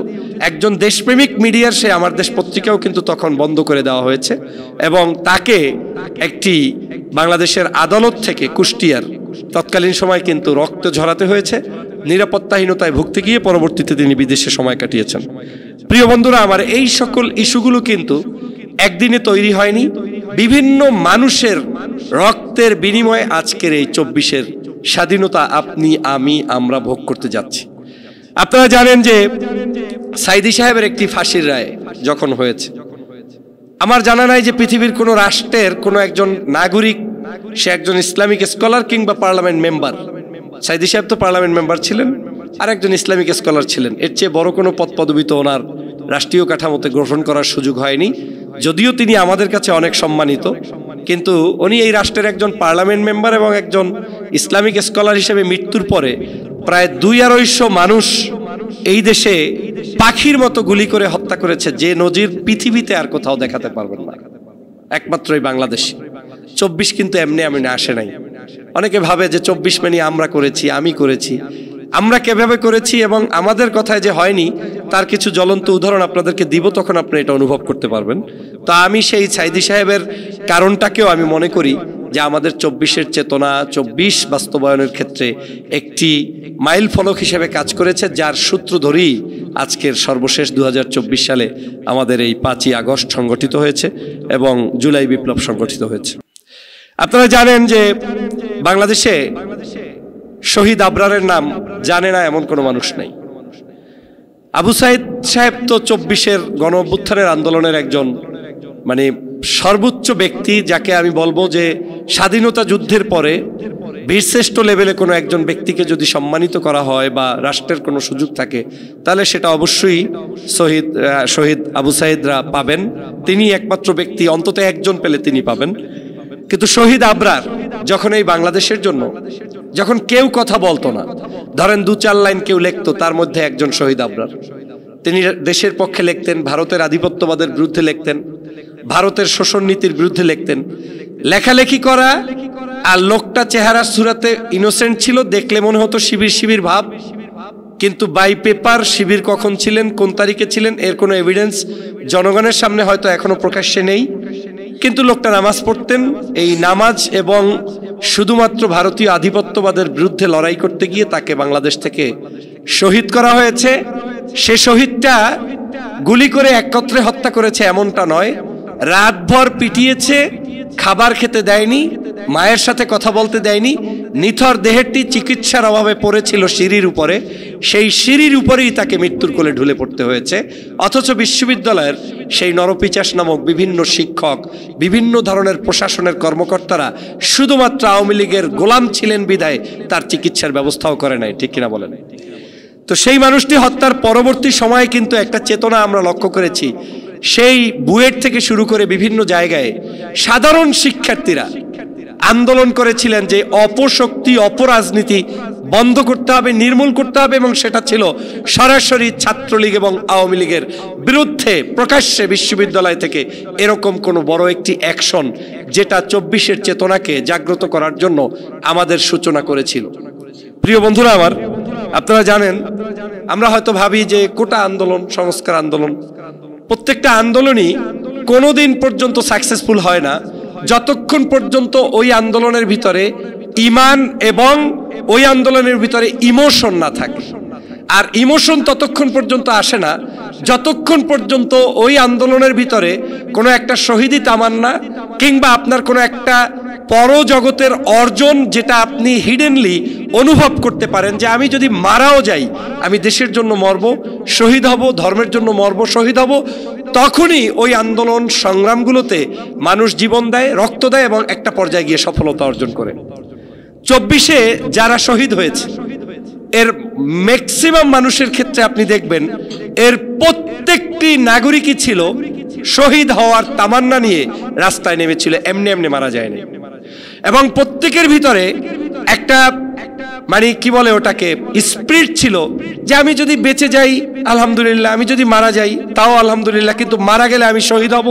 একজন দেশপ্রেমিক মিডিয়ার সে আমার দেশ পত্রিকাও কিন্তু তখন বন্ধ করে দেওয়া হয়েছে, এবং তাকে একটি বাংলাদেশের আদালত থেকে কুষ্টিয়ার তৎকালীন সময় কিন্তু রক্ত ঝরাতে হয়েছে, নিরাপত্তাহীনতায় ভুগতে গিয়ে পরবর্তীতে তিনি বিদেশে সময় কাটিয়েছেন। প্রিয় বন্ধুরা আমার, এই সকল ইস্যুগুলো কিন্তু একদিনে তৈরি হয়নি, বিভিন্ন মানুষের রক্তের বিনিময়ে আজকের এই 24-এর স্বাধীনতা আপনি, আমি, আমরা ভোগ করতে যাচ্ছি। আপনারা জানেন যে সাইদি সাহেবের একটি ফাঁসির রায় যখন হয়েছে, আমার জানা নাই যে পৃথিবীর কোনো রাষ্ট্রের কোনো একজন নাগরিক, সে একজন ইসলামিক স্কলার কিংবা পার্লামেন্ট মেম্বার, সাইদি সাহেব তো পার্লামেন্ট মেম্বার ছিলেন আর একজন ইসলামিক স্কলার ছিলেন, এর চেয়ে বড় কোনো পদ পদবি তো ওনার রাষ্ট্রীয় কাঠামোতে গ্রহণ করার সুযোগ হয়নি। যদিও তিনি আমাদের কাছে অনেক সম্মানিত, কিন্তু উনি এই রাষ্ট্রের একজন পার্লামেন্ট মেম্বার এবং একজন ইসলামিক স্কলার হিসেবে মৃত্যুর পরে প্রায় 200-250 মানুষ এই দেশে পাখির মতো গুলি করে হত্যা করেছে, যে নজির পৃথিবীতে আর কোথাও দেখাতে পারবেন না, একমাত্রই বাংলাদেশ। 24 কিন্তু এমনি এমনি আসে নাই। অনেকে ভাবে যে 24 মানে আমরা করেছি, আমি করেছি, আমরা কিভাবে করেছি এবং আমাদের কথায় যে হয়নি তার কিছু জ্বলন্ত উদাহরণ আপনাদেরকে দিব, তখন আপনি এটা অনুভব করতে পারবেন। তো আমি সেই সাইদি সাহেবের কারণটাকেও আমি মনে করি যে আমাদের 24-এর চেতনা 24 বাস্তবায়নের ক্ষেত্রে একটি মাইল ফলক হিসেবে কাজ করেছে, যার সূত্র ধরেই আজকের সর্বশেষ 2024 সালে আমাদের এই 5ই আগস্ট সংগঠিত হয়েছে এবং জুলাই বিপ্লব সংগঠিত হয়েছে। আপনারা জানেন যে বাংলাদেশে শহীদ আবরারের নাম জানে না এমন কোনো মানুষ নাই। আবু সাইদ সাহেব তো 24-এর গণ অভ্যুত্থানের আন্দোলনের একজন মানে সর্বোচ্চ ব্যক্তি, যাকে আমি বলবো যে স্বাধীনতা যুদ্ধের পরে বীরশ্রেষ্ঠ লেভেলে কোনো একজন ব্যক্তিকে যদি সম্মানিত করা হয় বা রাষ্ট্রের কোনো সুযোগ থাকে তাহলে সেটা অবশ্যই শহীদ আবু সাইদরা পাবেন। তিনি একমাত্র ব্যক্তি, অন্তত একজন পেলে তিনি পাবেন। কিন্তু শহীদ আবরার যখন এই বাংলাদেশের জন্য যখন কেউ কথা বলতো না, ধরেন 2-4 লাইন কেউ লিখতো, তার মধ্যে একজন শহীদ আবরার। তিনি দেশের পক্ষে লিখতেন, ভারতের আধিপত্যবাদের বিরুদ্ধে লিখতেন, ভারতের শোষণ নীতির বিরুদ্ধে লিখতেন। লেখালেখি করা আর লোকটা চেহারা সুরাতে ইনোসেন্ট ছিল, দেখলে মনে হতো শিবির শিবির ভাব, কিন্তু বাই পেপার শিবির কখন ছিলেন, কোন তারিখে ছিলেন, এর কোনো এভিডেন্স জনগণের সামনে হয়তো এখনো প্রকাশ্যে নেই। কিন্তু লোকটা নামাজ পড়তেন। এই নামাজ এবং শুধুমাত্র ভারতীয় আধিপত্যবাদের বিরুদ্ধে লড়াই করতে গিয়ে তাকে বাংলাদেশ থেকে শহীদ করা হয়েছে। সে শহীদটা গুলি করে একত্রে হত্যা করেছে এমনটা নয়, রাতভর পিটিয়েছে, খাবার খেতে দেয়নি, মায়ের সাথে কথা বলতে দেয়নি। নিথর দেহটি চিকিৎসার অভাবে পড়েছিল সিঁড়ির উপরে, সেই সিঁড়ির উপরেই তাকে মৃত্যুর কোলে ঢুলে পড়তে হয়েছে। অথচ বিশ্ববিদ্যালয়ের সেই নরপিচাস নামক বিভিন্ন শিক্ষক, বিভিন্ন ধরনের প্রশাসনের কর্মকর্তারা শুধুমাত্র আওয়ামী লীগের গোলাম ছিলেন বিধায় তার চিকিৎসার ব্যবস্থাও করে নাই, ঠিক কিনা বলেন? তো সেই মানুষটি হত্যার পরবর্তী সময়ে কিন্তু একটা চেতনা আমরা লক্ষ্য করেছি। সেই বুয়েট থেকে শুরু করে বিভিন্ন জায়গায় সাধারণ শিক্ষার্থীরা আন্দোলন করেছিলেন যে অপশক্তি, অপরাজনীতি বন্ধ করতে হবে, নির্মূল করতে হবে, এবং সেটা ছিল সরাসরি ছাত্রলীগ এবং আওয়ামী লীগের বিরুদ্ধে প্রকাশ্যে বিশ্ববিদ্যালয় থেকে এরকম কোনো বড় একটি অ্যাকশন যেটা 24-এর চেতনাকে জাগ্রত করার জন্য আমাদের সূচনা করেছিল। প্রিয় বন্ধুরা আমার, আপনারা জানেন আমরা হয়তো ভাবি যে কোটা আন্দোলন, সংস্কার আন্দোলন, প্রত্যেকটা আন্দোলনই কোনোদিন পর্যন্ত সাকসেসফুল হয় না যতক্ষণ পর্যন্ত ওই আন্দোলনের ভিতরে ঈমান এবং ওই আন্দোলনের ভিতরে ইমোশন না থাকে। আর ইমোশন ততক্ষণ পর্যন্ত আসে না যতক্ষণ পর্যন্ত ওই আন্দোলনের ভিতরে কোনো একটা শহীদি তামান্না কিংবা আপনার কোনো একটা পরজগতের অর্জন যেটা আপনি হিডেনলি অনুভব করতে পারেন যে আমি যদি মারাও যাই আমি দেশের জন্য মরব, শহীদ হব, ধর্মের জন্য মরব, শহীদ হব। তখনই ওই আন্দোলন সংগ্রামগুলোতে মানুষ জীবন দেয়, রক্ত দেয় এবং একটা পর্যায়ে গিয়ে সফলতা অর্জন করে। 24-এ যারা শহীদ হয়েছে এর ম্যাক্সিমাম মানুষের ক্ষেত্রে আপনি দেখবেন এর প্রত্যেকটি নাগরিকই ছিল শহীদ হওয়ার তামান্না নিয়ে রাস্তায় নেমেছিল, এমনি এমনি মারা যায়নি। এবং প্রত্যেকের ভিতরে একটা মানে কি বলে ওটাকে স্পিরিট ছিল যে আমি যদি বেঁচে যাই আলহামদুলিল্লাহ, আমি যদি মারা যাই তাও আলহামদুলিল্লাহ, কিন্তু মারা গেলে আমি শহীদ হব,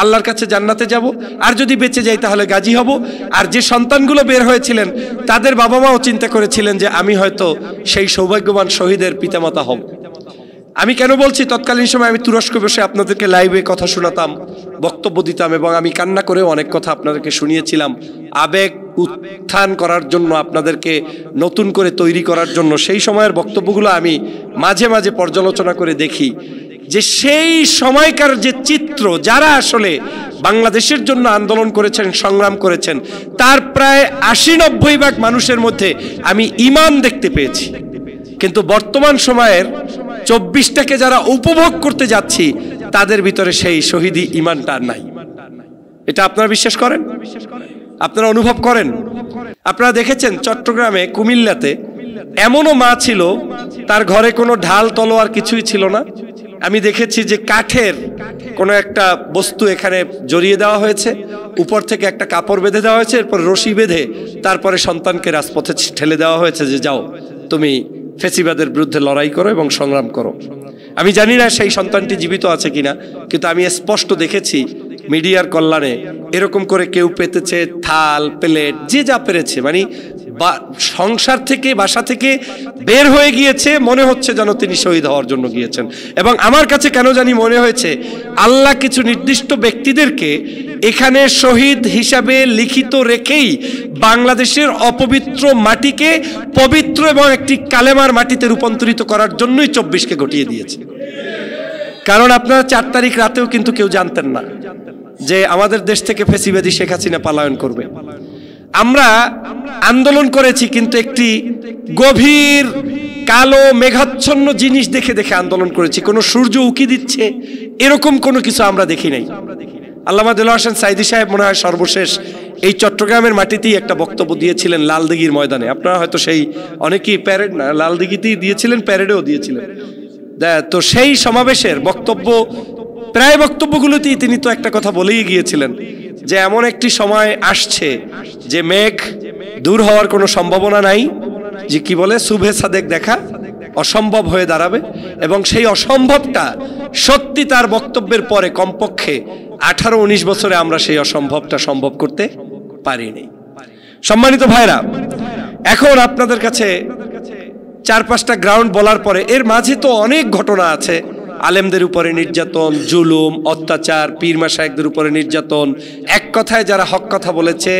আল্লাহর কাছে জান্নাতে যাব, আর যদি বেঁচে যাই তাহলে গাজী হব। আর যে সন্তানগুলো বের হয়েছিলেন তাদের বাবা মাও চিন্তা করেছিলেন যে আমি হয়তো সেই সৌভাগ্যবান শহীদের পিতামাতা হব। আমি কেন বলছি, তৎকালীন সময় আমি তুরস্ক বসে আপনাদেরকে লাইভে কথা শোনাতাম, বক্তব্য দিতাম এবং আমি কান্না করেও অনেক কথা আপনাদেরকে শুনিয়েছিলাম আবেগ উত্থান করার জন্য, আপনাদেরকে নতুন করে তৈরি করার জন্য। সেই সময়ের বক্তব্যগুলো আমি মাঝে মাঝে পর্যালোচনা করে দেখি যে সেই সময়কার যে চিত্র, যারা আসলে বাংলাদেশের জন্য আন্দোলন করেছেন, সংগ্রাম করেছেন, তার প্রায় 80-90% মানুষের মধ্যে আমি ঈমান দেখতে পেয়েছি। কিন্তু বর্তমান সময়ের 24টাকে যারা উপভোগ করতে যাচ্ছি তাদের ভিতরে সেই শহীদি ঈমানটা নাই। এটা আপনারা বিশ্বাস করেন? আপনারা অনুভব করেন? আপনারা দেখেছেন চট্টগ্রামে, কুমিল্লাতে এমনও মা ছিল তার ঘরে কোনো ঢাল তলোয়ার কিছুই ছিল না। আমি দেখেছি যে কাঠের কোনো একটা বস্তু এখানে জড়িয়ে দেওয়া হয়েছে, উপর থেকে একটা কাপড় বেঁধে দেওয়া হয়েছে, এরপর রশি বেঁধে তারপরে সন্তানকে রাজপথে ঠেলে দেওয়া হয়েছে যে যাও তুমি ফেসিবাদের বিরুদ্ধে লড়াই করো এবং সংগ্রাম করো। আমি জানি না সেই সন্তানটি জীবিত আছে কিনা, কিন্তু আমি স্পষ্ট দেখেছি মিডিয়ার কল্যাণে এরকম করে কেউ পেতেছে থাল প্লেট, যে যা পেরেছে, মানে সংসার থেকে বাসা থেকে বের হয়ে গিয়েছে, মনে হচ্ছে যেন তিনি শহীদ হওয়ার জন্য গিয়েছেন। এবং আমার কাছে কেন জানি মনে হয়েছে আল্লাহ কিছু নির্দিষ্ট ব্যক্তিদেরকে এখানে শহীদ হিসাবে লিখিত রেখেই বাংলাদেশের অপবিত্র মাটিকে পবিত্র এবং একটি কালেমার মাটিতে রূপান্তরিত করার জন্যই 24কে ঘটিয়ে দিয়েছে। কারণ আপনারা 4 তারিখ রাতেও কিন্তু কেউ জানতেন না যে আমাদের দেশ থেকে ফ্যাসিবাদী শেখ হাসিনা পলায়ন করবে। আমরা আন্দোলন করেছি, কিন্তু একটি গভীর কালো মেঘাচ্ছন্ন জিনিস দেখে দেখে আন্দোলন করেছি। কোনো সূর্য উকি দিচ্ছে এরকম কোনো কিছু আমরা দেখি নাই। আল্লামা দেলোয়ার হোসেন সাঈদী সাহেব মনে হয় সর্বশেষ এই চট্টগ্রামের মাটিতেই একটা বক্তব্য দিয়েছিলেন লালদিঘির ময়দানে। আপনারা হয়তো সেই অনেকেই প্যারেড না লালদিঘিতেই দিয়েছিলেন, প্যারেডেও দিয়েছিলেন। তো সেই সমাবেশের বক্তব্য, প্রায় বক্তব্যগুলোতেই তিনি তো একটা কথা বলেই গিয়েছিলেন যে এমন একটি সময় আসছে যে মেঘ দূর হওয়ার কোনো সম্ভাবনা নাই, যে কি বলে শুভে সাদেক দেখা অসম্ভব হয়ে দাঁড়াবে। এবং সেই অসম্ভবটা সত্যি তার বক্তব্যের পরে কমপক্ষে 18-19 বছরে আমরা সেই অসম্ভবটা সম্ভব করতে পারিনি। সম্মানিত ভাইরা, এখন আপনাদের কাছে 4-5টা গ্রাউন্ড বলার পরে এর মাঝে তো অনেক ঘটনা আছে। আলেমদের উপরে নির্যাতন, জুলুম, অত্যাচার, পীর মাশায়েখদের উপরে নির্যাতন, এক কথায় যারা হক কথা বলেছে,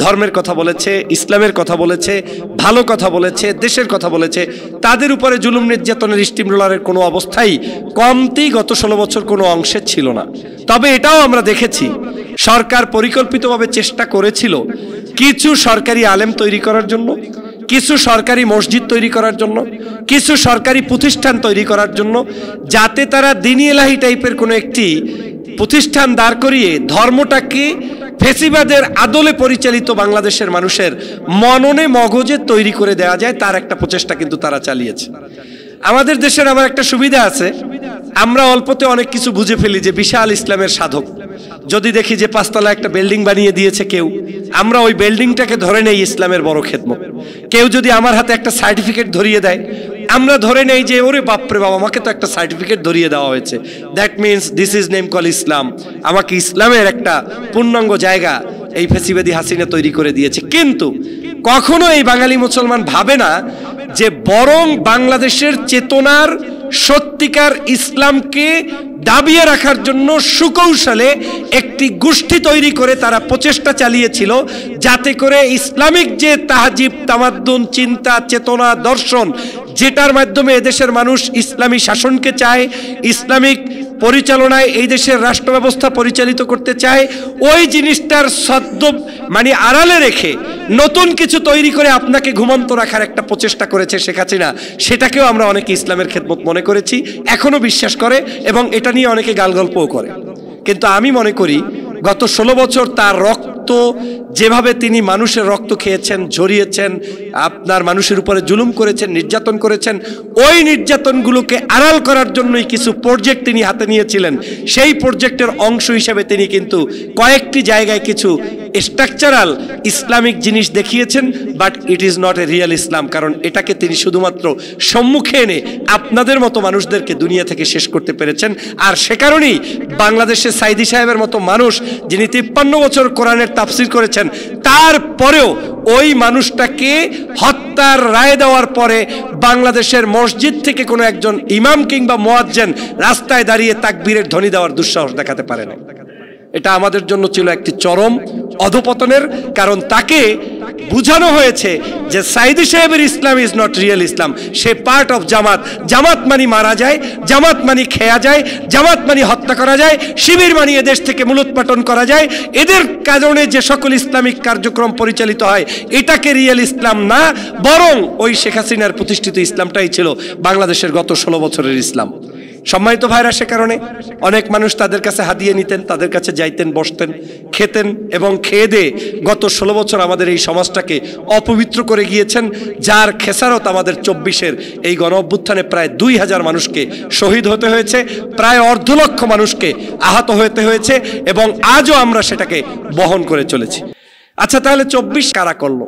ধর্মের কথা বলেছে, ইসলামের কথা বলেছে, ভালো কথা বলেছে, দেশের কথা বলেছে, তাদের উপরে জুলুম নির্যাতনের স্টিমরোলারের কোনো অবস্থাই কমতি গত 16 বছর কোনো অংশে ছিল না। তবে এটাও আমরা দেখেছি সরকার পরিকল্পিতভাবে চেষ্টা করেছিল কিছু সরকারি আলেম তৈরি করার জন্য, কিছু সরকারি মসজিদ তৈরি করার জন্য, কিছু সরকারি প্রতিষ্ঠান তৈরি করার জন্য, যাতে তারা দ্বীন ইলাহি টাইপের কোনো একটি প্রতিষ্ঠান দাঁড় করিয়ে ধর্মটাকে ফেসিবাদের আদলে পরিচালিত বাংলাদেশের মানুষের মননে মগজে তৈরি করে দেওয়া যায়, তার একটা প্রচেষ্টা কিন্তু তারা চালিয়েছে। আমাদের দেশের আমার একটা সুবিধা আছে, আমরা অল্পতে অনেক কিছু বুঝে ফেলি যে বিশাল ইসলামের সাধক। যদি দেখি যে 5 তলা একটা বিল্ডিং বানিয়ে দিয়েছে কেউ, আমরা ওই বিল্ডিংটাকে ধরে নেই ইসলামের বড় খেদমত। কেউ যদি আমার হাতে একটা সার্টিফিকেট ধরিয়ে দেয়, আমরা ধরে নেই যে ওরে বাপরে বাবা, আমাকে তো একটা সার্টিফিকেট ধরিয়ে দেওয়া হয়েছে, that means this is name call Islam, আমাকে ইসলামের একটা পূর্ণাঙ্গ জায়গা এই ফ্যাসিবাদী হাসিনা তৈরি করে দিয়েছে। কিন্তু কখনো এই বাঙালি মুসলমান ভাবে না যে বরং বাংলাদেশের চেতনার সত্যিকার ইসলামকে দাবিয়ে রাখার জন্য সুকৌশলে একটি গোষ্ঠী তৈরি করে তারা প্রচেষ্টা চালিয়েছিল, যাতে করে ইসলামিক যে তাহজিব, তামাদ্দুন, চিন্তা, চেতনা, দর্শন, যেটার মাধ্যমে এদেশের মানুষ ইসলামী শাসনকে চায়, ইসলামিক পরিচালনায় এই দেশের রাষ্ট্র ব্যবস্থা পরিচালিত করতে চায়, ওই জিনিসটার সদ্য মানে আড়ালে রেখে নতুন কিছু তৈরি করে আপনাকে ঘুমন্ত রাখার একটা প্রচেষ্টা করেছে শেখ হাসিনা। সেটাকেও আমরা অনেকে ইসলামের খেদমত মনে করেছি, এখনো বিশ্বাস করে এবং এটা নিয়ে অনেকে গালগল্পও করে। কিন্তু আমি মনে করি গত 16 বছর তার রক্ত, যেভাবে তিনি মানুষের রক্ত খেয়েছেন, ঝরিয়েছেন, আপনার মানুষের উপরে জুলুম করেছেন, নির্যাতন করেছেন, ওই নির্যাতনগুলোকে আড়াল করার জন্যই কিছু প্রজেক্ট তিনি হাতে নিয়েছিলেন। সেই প্রজেক্টের অংশ হিসেবে তিনি কিন্তু কয়েকটি জায়গায় কিছু স্ট্রাকচারাল ইসলামিক জিনিস দেখিয়েছেন, but it is not a real Islam. কারণ এটাকে তিনি শুধুমাত্র সম্মুখে এনে আপনাদের মতো মানুষদেরকে দুনিয়া থেকে শেষ করতে পেরেছেন। আর সে কারণেই বাংলাদেশে সাঈদী সাহেবের মতো মানুষ, যিনি 53 বছর কোরআনের তাফসির করেছেন, তারপরেও ওই মানুষটাকে হত্যার রায় দেওয়ার পরে বাংলাদেশের মসজিদ থেকে কোনো একজন ইমাম কিংবা মুয়াজ্জিন রাস্তায় দাঁড়িয়ে তাকবীরের ধ্বনি দেওয়ার দুঃসাহস দেখাতে পারে না। এটা আমাদের জন্য ছিল একটি চরম অধপতনের কারণ। তাকে বুঝানো হয়েছে যে সাঈদী সাহেবের Islam is not real Islam, সে পার্ট অফ জামাত। জামাত মানি মারা যায়, জামাত মানি খেয়া যায়, জামাত মানি হত্যা করা যায়, শিবির মানি এদেশ থেকে মূলোৎপাটন করা যায়। এদের কারণে যে সকল ইসলামিক কার্যক্রম পরিচালিত হয়, এটাকে রিয়েল ইসলাম না, বরং ওই শেখ হাসিনার প্রতিষ্ঠিত ইসলামটাই ছিল বাংলাদেশের গত 16 বছরের ইসলাম। সম্মানিত ভাইরা, সে কারণে অনেক মানুষ তাদের কাছে হাদিয়ে নিতেন, তাদের কাছে যাইতেন, বসতেন, খেতেন এবং খেয়ে দিয়ে গত 16 বছর আমাদের এই সমাজটাকে অপবিত্র করে গিয়েছেন, যার খেসারত আমাদের 24-এর এই গণ অভ্যুত্থানে প্রায় 2000 মানুষকে শহীদ হতে হয়েছে, প্রায় 1.5 লক্ষ মানুষকে আহত হতে হয়েছে এবং আজও আমরা সেটাকে বহন করে চলেছি। আচ্ছা, তাহলে 24 কারা করলো?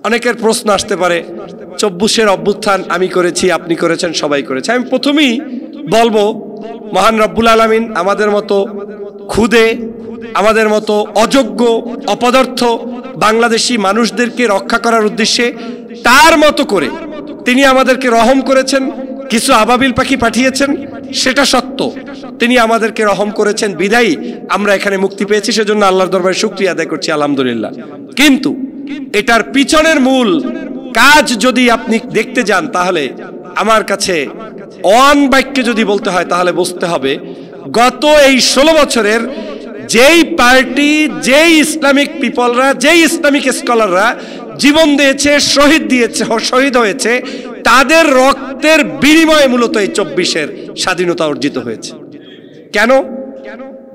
অনেকের প্রশ্ন আসতে পারে, 24-এর অভ্যুত্থান আমি করেছি, আপনি করেছেন, সবাই করেছে। আমি প্রথমেই বলবো, মহান রব্বুল আলামিন আমাদের মতো খুদে আমাদের মতো অযোগ্য অপদার্থ বাংলাদেশি মানুষদেরকে রক্ষা করার উদ্দেশ্যে তার মতো করে তিনি আমাদেরকে রহম করেছেন, কিছু আবাবিল পাখি পাঠিয়েছেন, সেটা সত্য। তিনি আমাদেরকে রহম করেছেন বিদায়ী আমরা এখানে মুক্তি পেয়েছি, সেজন্য আল্লাহর দরবারে শুকরিয়া আদায় করছি, আলহামদুলিল্লাহ। কিন্তু এটার পিছনের মূল কাজ যদি আপনি দেখতে যান, তাহলে আমার কাছে অন বাক্যে যদি বলতে হয় তাহলে বুঝতে হবে গত এই 16 বছরের যেই পার্টি, যেই ইসলামিক পিপলরা, যেই ইসলামিক স্কলাররা জীবন দিয়েছে, শহীদ হয়েছে, তাদের রক্তের বিনিময়ে মূলত এই 24-এর স্বাধীনতা অর্জিত হয়েছে। কেন?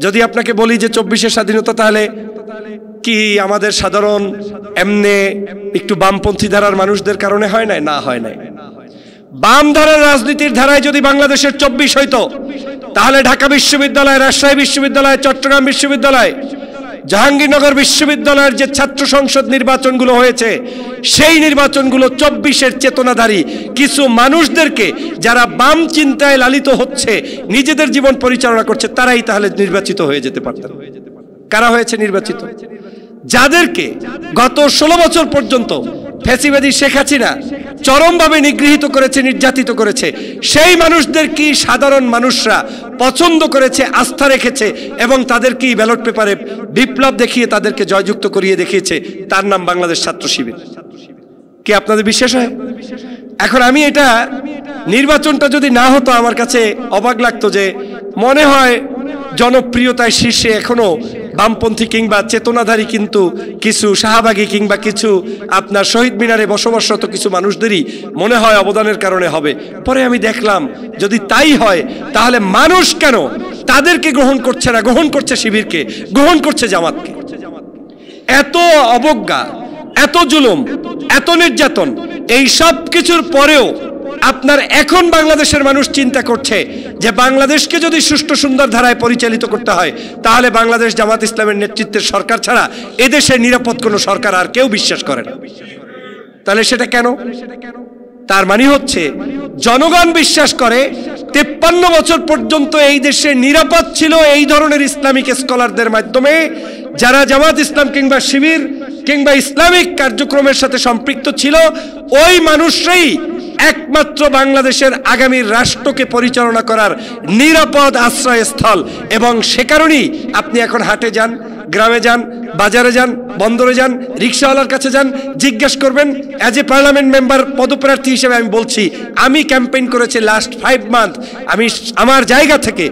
যদি আপনাকে বলি যে 24-এর স্বাধীনতা, তাহলে কি আমাদের সাধারণ এমনি একটু বামপন্থী ধারার মানুষদের কারণে হয় নাই? না, হয় নাই। বাম ধারার রাজনীতির ধারায় যদি বাংলাদেশের 24 হইতো, তাহলে ঢাকা বিশ্ববিদ্যালয়, রাজশাহী বিশ্ববিদ্যালয়, চট্টগ্রাম বিশ্ববিদ্যালয়, জাহাঙ্গীরনগর বিশ্ববিদ্যালয়ের যে ছাত্র সংসদ নির্বাচনগুলো হয়েছে, সেই নির্বাচনগুলো 24-এর চেতনাধারী কিছু মানুষদেরকে, যারা বাম চিন্তায় লালিত হচ্ছে, নিজেদের জীবন পরিচালনা করছে, তারাই তাহলে নির্বাচিত হয়ে যেতে পারতেন। কারা হয়েছে নির্বাচিত? যাদেরকে গত 16 বছর পর্যন্ত ফ্যাসিবাদী শেখ হাসিনা চরমভাবে নিগৃহীত করেছে, নির্যাতিত করেছে, সেই মানুষদের কি সাধারণ মানুষরা পছন্দ করেছে, আস্থা রেখেছে এবং তাদেরকে ব্যালট পেপারে বিপ্লব দেখিয়ে তাদেরকে জয়যুক্ত করিয়ে দেখিয়েছে। তার নাম বাংলাদেশ ছাত্র শিবির। কি আপনাদের বিশ্বাস হয়? এখন আমি এটা, নির্বাচনটা যদি না হতো আমার কাছে অবাক লাগতো যে মনে হয় জনপ্রিয়তায় শীর্ষে এখনো বামপন্থী কিংবা চেতনাধারী কিন্তু কিছু শাহবাগী কিংবা কিছু আপনার শহীদ মিনারে বসবাসরত কিছু মানুষদেরই মনে হয় অবদানের কারণে হবে। পরে আমি দেখলাম যদি তাই হয় তাহলে মানুষ কেন তাদেরকে গ্রহণ করছে না, গ্রহণ করছে শিবিরকে, গ্রহণ করছে জামাতকে। এত অবজ্ঞা, এত জুলুম, এত নির্যাতন, এই সব কিছুর পরেও আপনার এখন বাংলাদেশের মানুষ চিন্তা করছে যে বাংলাদেশকে যদি সুষ্ঠু সুন্দর ধারায় পরিচালিত করতে হয়, তাহলে বাংলাদেশ জামাত ইসলামের নেতৃত্বের সরকার ছাড়া এদেশে নিরাপদ কোনো সরকার আর কেউ বিশ্বাস করে না। তাহলে সেটা কেন? তার মানে হচ্ছে জনগণ বিশ্বাস করে 53 বছর পর্যন্ত এই দেশে নিরাপদ ছিল এই ধরনের ইসলামিক স্কলারদের মাধ্যমে, যারা জামাত ইসলাম কিংবা শিবির কিংবা ইসলামিক কার্যক্রমের সাথে সম্পৃক্ত ছিল। ওই মানুষরাই একমাত্র বাংলাদেশের আগামী রাষ্ট্রকে পরিচালনা করার নিরাপদ আশ্রয়স্থল। এবং সে কারণেই আপনি এখন হাটে যান, গ্রামে যান, বাজারে যান, বন্দরে যান, রিক্সাওয়ালার কাছে যান, জিজ্ঞেস করবেন। অ্যাজ এ পার্লামেন্ট মেম্বার পদপ্রার্থী হিসেবে আমি বলছি, আমি ক্যাম্পেইন করেছি লাস্ট 5 মান্থ। আমি আমার জায়গা থেকে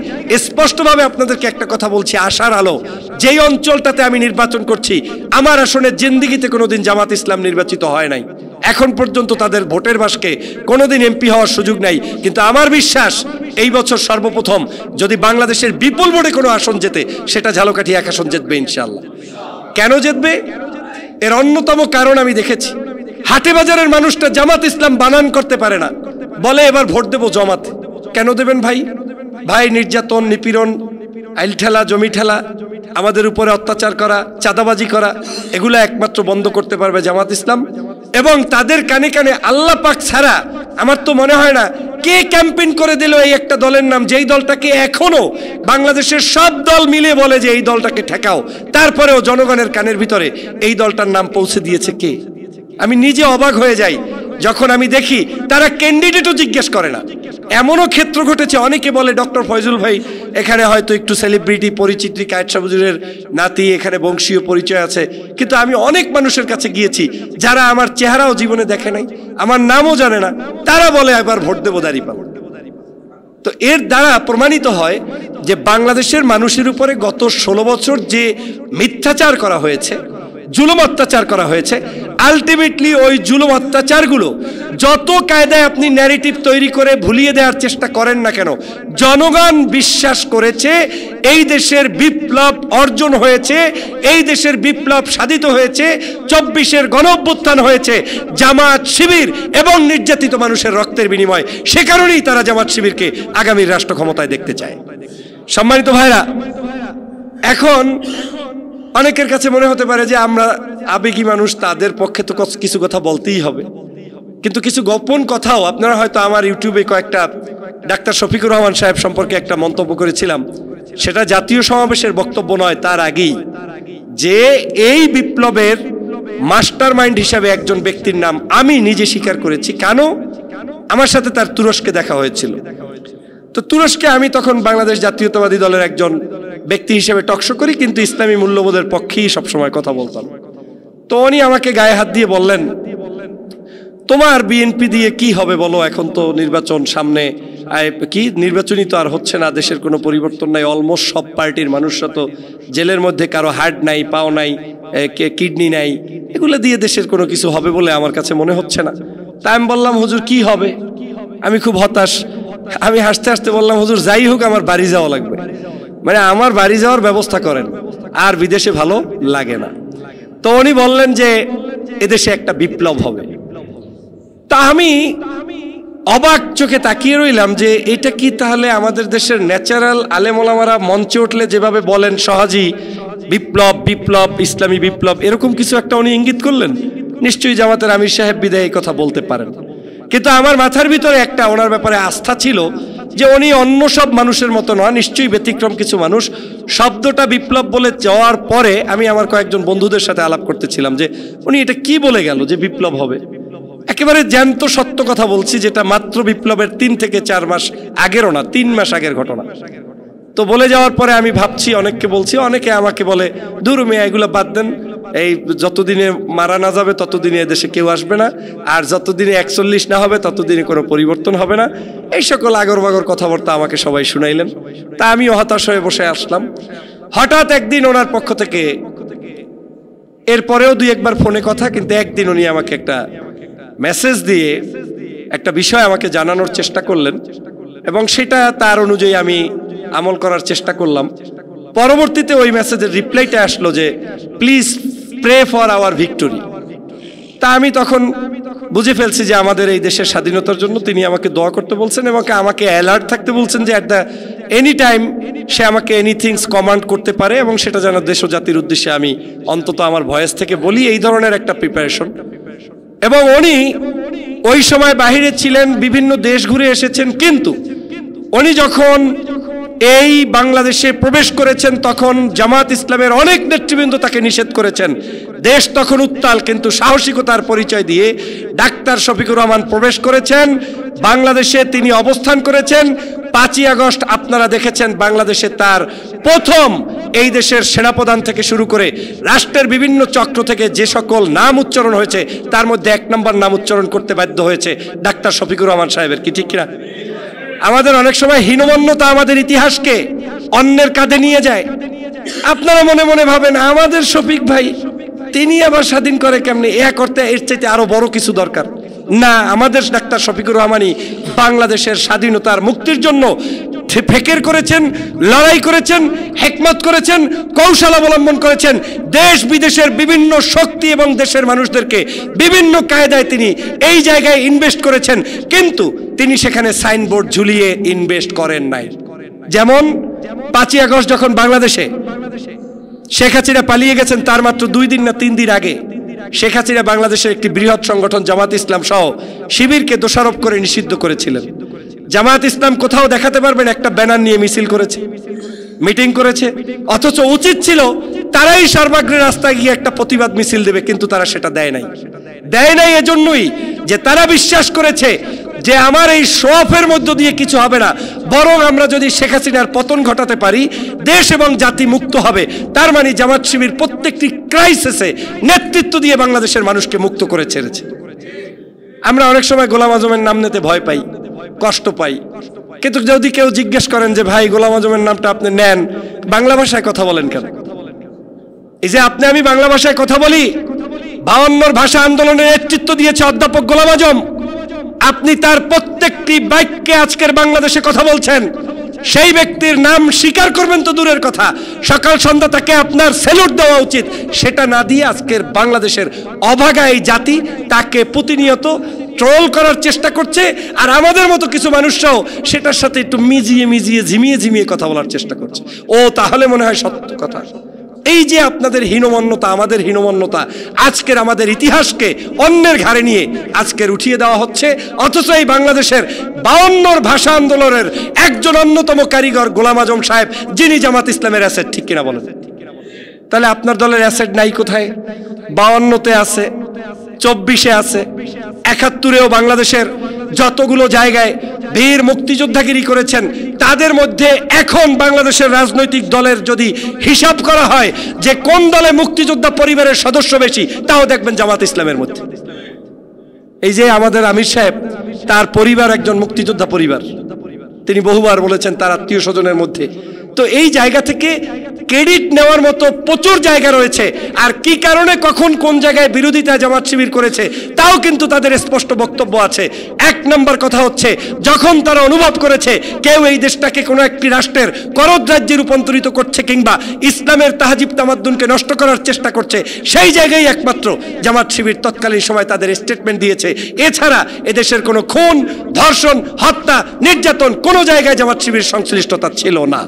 স্পষ্টভাবে আপনাদেরকে একটা কথা বলছি, আশার আলো, যেই অঞ্চলটাতে আমি নির্বাচন করছি, আমার আসনের জিন্দিগিতে কোনোদিন জামাত ইসলাম নির্বাচিত হয় নাই। এখন পর্যন্ত তাদের ভোটের বাক্সে কোনোদিন এমপি হওয়ার সুযোগ নাই। কিন্তু আমার বিশ্বাস এই বছর সর্বপ্রথম যদি বাংলাদেশের বিপুল ভোটে কোনো আসন জেতে, সেটা ঝালকাঠি 1 আসন জিতবে ইনশাআল্লাহ। কেন জিতবে? এর অন্যতম কারণ আমি দেখেছি, হাটে বাজারের মানুষটা জামাত ইসলাম বানান করতে পারে না, বলে এবার ভোট দেবো জামাত। কেন দেবেন ভাই? ভাই নির্যাতন, নিপীড়ন, আইল ঠেলা, জমি ঠেলা, আমাদের উপরে অত্যাচার করা, চাঁদাবাজি করা, এগুলো একমাত্র বন্ধ করতে পারবে জামাত ইসলাম। এবং তাদের কানে কানে আল্লাহ পাক ছাড়া আমার তো মনে হয় না কে ক্যাম্পেইন করে দিল এই একটা দলের নাম, যেই দলটাকে এখনো বাংলাদেশের সব দল মিলে বলে যে এই দলটাকে ঠেকাও, তারপরেও জনগণের কানের ভিতরে এই দলটার নাম পৌঁছে দিয়েছে কে? আমি নিজে অবাক হয়ে যাই যখন আমি দেখি তারা ক্যান্ডিডেটও জিজ্ঞেস করে না। এমনও ক্ষেত্র ঘটেছে, অনেকে বলে ডক্টর ফয়জুল ভাই এখানে হয়তো একটু সেলিব্রিটি পরিচিতি, কায়েত শাহ হুজুরের নাতি, এখানে বংশীয় পরিচয় আছে। কিন্তু আমি অনেক মানুষের কাছে গিয়েছি যারা আমার চেহারাও জীবনে দেখে নাই, আমার নামও জানে না, তারা বলে এবার ভোট দেবো দাঁড়িপাল্লা। তো এর দ্বারা প্রমাণিত হয় যে বাংলাদেশের মানুষের উপরে গত 16 বছর যে মিথ্যাচার করা হয়েছে, জুলুম অত্যাচার করা হয়েছে, আলটিমেটলি ওই জুলুম অত্যাচারগুলো যত কায়দায় আপনি ন্যারেটিভ তৈরি করে ভুলিয়ে দেওয়ার চেষ্টা করেন না কেন, জনগণ বিশ্বাস করেছে এই দেশের বিপ্লব অর্জন হয়েছে, এই দেশের বিপ্লব সাধিত হয়েছে, 24-এর গণঅভ্যুত্থান হয়েছে জামাত শিবির এবং নির্যাতিত মানুষের রক্তের বিনিময়ে। সে কারণেই তারা জামাত শিবিরকে আগামীর রাষ্ট্র ক্ষমতায় দেখতে চায়। সম্মানিত ভাইরা, এখন অনেকের কাছে মনে হতে পারে যে আমরা আবেগী মানুষ, তাদের পক্ষে তো কিছু কথা বলতেই হবে। কিন্তু কিছু গোপন কথাও আপনারা হয়তো আমার ইউটিউবে কয়েকটা ডাক্তার শফিকুর রহমান সাহেব সম্পর্কে একটা মন্তব্য করেছিলাম, সেটা জাতীয় সমাবেশের বক্তব্য নয়, তার আগেই, যে এই বিপ্লবের মাস্টার মাইন্ড হিসাবে একজন ব্যক্তির নাম আমি নিজে স্বীকার করেছি। কেন? আমার সাথে তার তুরস্কে দেখা হয়েছিল। তো তুরস্কে আমি তখন বাংলাদেশ জাতীয়তাবাদী দলের একজন ব্যক্তি হিসেবে টকশো করি, কিন্তু ইসলামী মূল্যবোধের পক্ষেই সবসময় কথা বলতাম। তো উনি আমাকে গায়ে হাত দিয়ে বললেন, তোমার বিএনপি দিয়ে কি হবে বলো, এখন তো নির্বাচন সামনে, কি নির্বাচনই তো আর হচ্ছে না, দেশের কোনো পরিবর্তন নাই, অলমোস্ট সব পার্টির মানুষরা তো জেলের মধ্যে, কারো হার্ট নাই, পাও নাই, কিডনি নাই, এগুলো দিয়ে দেশের কোনো কিছু হবে বলে আমার কাছে মনে হচ্ছে না। তাই আমি বললাম, হুজুর কি হবে? আমি খুব হতাশ। আমি হাসতে হাসতে বললাম, হুজুর যাই হোক আমার বাড়ি যাওয়া লাগবে, মানে আমার বাড়ি যাওয়ার ব্যবস্থা করেন, আর বিদেশে ভালো লাগে না। তো উনি বললেন যে এদেশে একটা বিপ্লব হবে। তা আমি অবাক চোখে তাকিয়ে রইলাম যে এটা কি তাহলে আমাদের দেশের ন্যাচারাল আলেম ওলামারা মঞ্চে উঠলে যেভাবে বলেন সহজেই বিপ্লব বিপ্লব ইসলামী বিপ্লব, এরকম কিছু একটা উনি ইঙ্গিত করলেন। নিশ্চয়ই জামাতের আমির সাহেব বিদায় এই কথা বলতে পারেন, কিন্তু আমার মাথার ভিতরে একটা ওনার ব্যাপারে আস্থা ছিল যে উনি অন্য সব মানুষের মতো নয়, নিশ্চয়ই ব্যতিক্রম কিছু মানুষ। শব্দটা বিপ্লব বলে যাওয়ার পরে আমি আমার কয়েকজন বন্ধুদের সাথে আলাপ করতেছিলাম যে উনি এটা কি বলে গেল যে বিপ্লব হবে। একেবারে জ্যান্ত সত্য কথা বলছি, যেটা মাত্র বিপ্লবের 3 থেকে 4 মাস আগেরও না, 3 মাস আগের ঘটনা। তো বলে যাওয়ার পরে আমি ভাবছি, অনেককে বলছি, অনেকে আমাকে বলে দূর মেয়ে এগুলো বাদ দেন, এই যতদিনে মারা না যাবে ততদিনে এদেশে কেউ আসবে না, আর যতদিনে 41 না হবে ততদিনে কোনো পরিবর্তন হবে না, এই সকল আগর বাগর কথাবার্তা আমাকে সবাই শুনাইলেন। তা আমিও হতাশ হয়ে বসে আসলাম। হঠাৎ একদিন ওনার পক্ষ থেকে, এরপরেও 2-1 ফোনে কথা, কিন্তু একদিন উনি আমাকে একটা মেসেজ দিয়ে একটা বিষয় আমাকে জানানোর চেষ্টা করলেন, এবং সেটা তার অনুযায়ী আমি আমল করার চেষ্টা করলাম। পরবর্তীতে ওই মেসেজের রিপ্লাইটা আসলো যে please pray for our victory. তা আমি তখন বুঝে ফেলছি যে আমাদের এই দেশের স্বাধীনতার জন্য তিনি আমাকে দোয়া করতে বলছেন, এবং আমাকে অ্যালার্ট থাকতে বলছেন যে অ্যাট দ্য এনি টাইম সে আমাকে এনিথিংস কমান্ড করতে পারে, এবং সেটা যেন দেশ ও জাতির উদ্দেশ্যে আমি অন্তত আমার ভয়েস থেকে বলি, এই ধরনের একটা প্রিপারেশন। এবং উনি ওই সময় বাহিরে ছিলেন, বিভিন্ন দেশ ঘুরে এসেছেন, কিন্তু উনি যখন এই বাংলাদেশে প্রবেশ করেছেন তখন জামাত ইসলামের অনেক নেতৃবৃন্দ তাকে নিষেধ করেছেন। দেশ তখন উত্তাল, কিন্তু সাহসিকতার পরিচয় দিয়ে ডাক্তার শফিকুর রহমান প্রবেশ করেছেন বাংলাদেশে, তিনি অবস্থান করেছেন। 5ই আগস্ট আপনারা দেখেছেন বাংলাদেশে তার প্রথম এই দেশের সেনাপ্রধান থেকে শুরু করে রাষ্ট্রের বিভিন্ন চক্র থেকে যে সকল নাম উচ্চারণ হয়েছে, তার মধ্যে 1 নম্বর নাম উচ্চারণ করতে বাধ্য হয়েছে ডাক্তার শফিকুর রহমান সাহেবের। কি ঠিক কিনা? আমাদের অনেক সময় হীনমন্যতা আমাদের ইতিহাসকে অন্যের কাঁধে নিয়ে যায়। আপনারা মনে মনে ভাবেন আমাদের শফিক ভাই, তিনি আবার স্বাধীন করে কেমনে, করতে এর চাইতে আরো বড় কিছু দরকার। না, আমাদের ডাক্তার শফিকুর রহমানই বাংলাদেশের স্বাধীনতার মুক্তির জন্য ফেকের করেছেন, লড়াই করেছেন, হিকমত করেছেন, কৌশল অবলম্বন করেছেন। দেশ বিদেশের বিভিন্ন শক্তি এবং দেশের মানুষদেরকে বিভিন্ন কায়দায় তিনি এই জায়গায় ইনভেস্ট করেছেন, কিন্তু তিনি সেখানে সাইনবোর্ড ঝুলিয়ে ইনভেস্ট করেন নাই। যেমন 5ই আগস্ট যখন বাংলাদেশে শেখ হাসিনা পালিয়ে গেছেন, তার মাত্র 2 দিন না 3 দিন আগে শেখ হাসিনা বাংলাদেশের একটি বৃহৎ সংগঠন জামাত ইসলাম সহ শিবিরকে দোষারোপ করে নিষিদ্ধ করেছিলেন। জামাত ইসলাম কোথাও দেখাতে পারবেন একটা ব্যানার নিয়ে মিছিল করেছে, মিটিং করেছে? অথচ উচিত ছিল তারাই সর্বাগ্রে রাস্তায় গিয়ে একটা প্রতিবাদ মিছিল দেবে, কিন্তু তারা সেটা দেয় নাই। এজন্যই যে তারা বিশ্বাস করেছে যে আমার এই শোফের মধ্য দিয়ে কিছু হবে না, বরং আমরা যদি শেখ হাসিনার পতন ঘটাতে পারি দেশ এবং জাতি মুক্ত হবে। তার মানে জামাত শিবির প্রত্যেকটি ক্রাইসিসে নেতৃত্ব দিয়ে বাংলাদেশের মানুষকে মুক্ত করে ছেড়েছে। আমরা অনেক সময় গোলাম আজমের নাম নিতে ভয় পাই, কষ্ট পাই, কিন্তু যদি কেউ জিজ্ঞেস করেন যে ভাই গোলাম আজমের নামটা আপনি নেন, বাংলা ভাষায় কথা বলেন কেন? এই যে আপনি আমি বাংলা ভাষায় কথা বলি, 52 ভাষা আন্দোলনের নেতৃত্ব দিয়েছে অধ্যাপক গোলাম আজম। আপনি তার প্রত্যেকটি বাক্যে আজকের বাংলাদেশে কথা বলছেন, সেই ব্যক্তির নাম স্বীকার করবেন তো দূরের কথা, সকাল সন্ধ্যা তাকে আপনার স্যালুট দেওয়া উচিত। সেটা না দিয়ে আজকের বাংলাদেশের অভাগা এই জাতি তাকে প্রতিনিয়ত ট্রোল করার চেষ্টা করছে, আর আমাদের মতো কিছু মানুষরাও সেটার সাথে একটু মিজিয়ে ঝিমিয়ে কথা বলার চেষ্টা করছে। ও তাহলে মনে হয় সত্য কথা। এই যে আপনাদের হীনমন্যতা, আমাদের হীনমন্যতা, আজকের আমাদের ইতিহাসকে অন্যের ঘাড়ে নিয়ে আজকের উঠিয়ে দেওয়া হচ্ছে। অথচ এই বাংলাদেশের 52 ভাষা আন্দোলনের একজন অন্যতম কারিগর গোলাম আজম সাহেব, যিনি জামাত ইসলামের অ্যাসেট, ঠিক কিনা বলেন? তাহলে আপনার দলের অ্যাসেট নাই কোথায়? 52-তে আছে, 24-এ আছে, 71-এও বাংলাদেশের যতগুলো জায়গায় বীর মুক্তিযোদ্ধাগিরি করেছেন, তাদের মধ্যে এখন বাংলাদেশের রাজনৈতিক দলের যদি হিসাব করা হয় যে কোন দলে মুক্তিযোদ্ধা পরিবারের সদস্য বেশি, তাও দেখবেন জামাত ইসলামের মধ্যে। এই যে আমাদের আমির সাহেব, তার পরিবার একজন মুক্তিযোদ্ধা পরিবার, তিনি বহুবার বলেছেন তার আত্মীয় স্বজনের মধ্যে। তো এই জায়গা থেকে ক্রেডিট নেওয়ার মতো প্রচুর জায়গা রয়েছে। আর কি কারণে কখন কোন জায়গায় বিরোধিতা জামাত শিবির করেছে তাও কিন্তু তাদের স্পষ্ট বক্তব্য আছে। এক নম্বর কথা হচ্ছে, যখন তারা অনুভব করেছে কেউ এই দেশটাকে কোনো একটি রাষ্ট্রের করদ রাজ্যে রূপান্তরিত করছে কিংবা ইসলামের তাহাজিব তামাদ্দুনকে নষ্ট করার চেষ্টা করছে, সেই জায়গায় একমাত্র জামাত শিবির তৎকালীন সময় তাদের স্টেটমেন্ট দিয়েছে। এছাড়া এদেশের কোনো খুন, ধর্ষণ, হত্যা, নির্যাতন কোনো জায়গায় জামাত শিবির সংশ্লিষ্টতা ছিল না।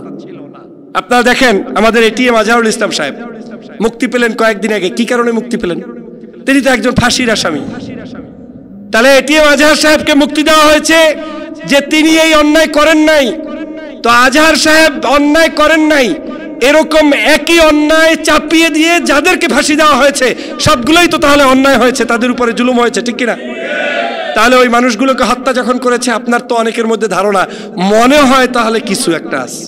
আপনারা দেখেন আমাদের এটিএম আজহারুল ইসলাম সাহেব মুক্তি পেলেন কয়েকদিন আগে। কি কারণে মুক্তি পেলেন? তিনি তো একজন ফাঁসির আসামি। তাহলে এটিএম আজহার সাহেবকে মুক্তি দেওয়া হয়েছে যে তিনি এই অন্যায় করেন নাই। তো আজহার সাহেব অন্যায় করেন নাই, এরকম একই অন্যায় চাপিয়ে দিয়ে যাদেরকে ফাঁসি দেওয়া হয়েছে সবগুলোই তো তাহলে অন্যায় হয়েছে, তাদের উপরে জুলুম হয়েছে, ঠিক কিনা? তাহলে ওই মানুষগুলোকে হত্যা যখন করেছে, আপনার তো অনেকের মধ্যে ধারণা, মনে হয় তাহলে কিছু একটা আছে,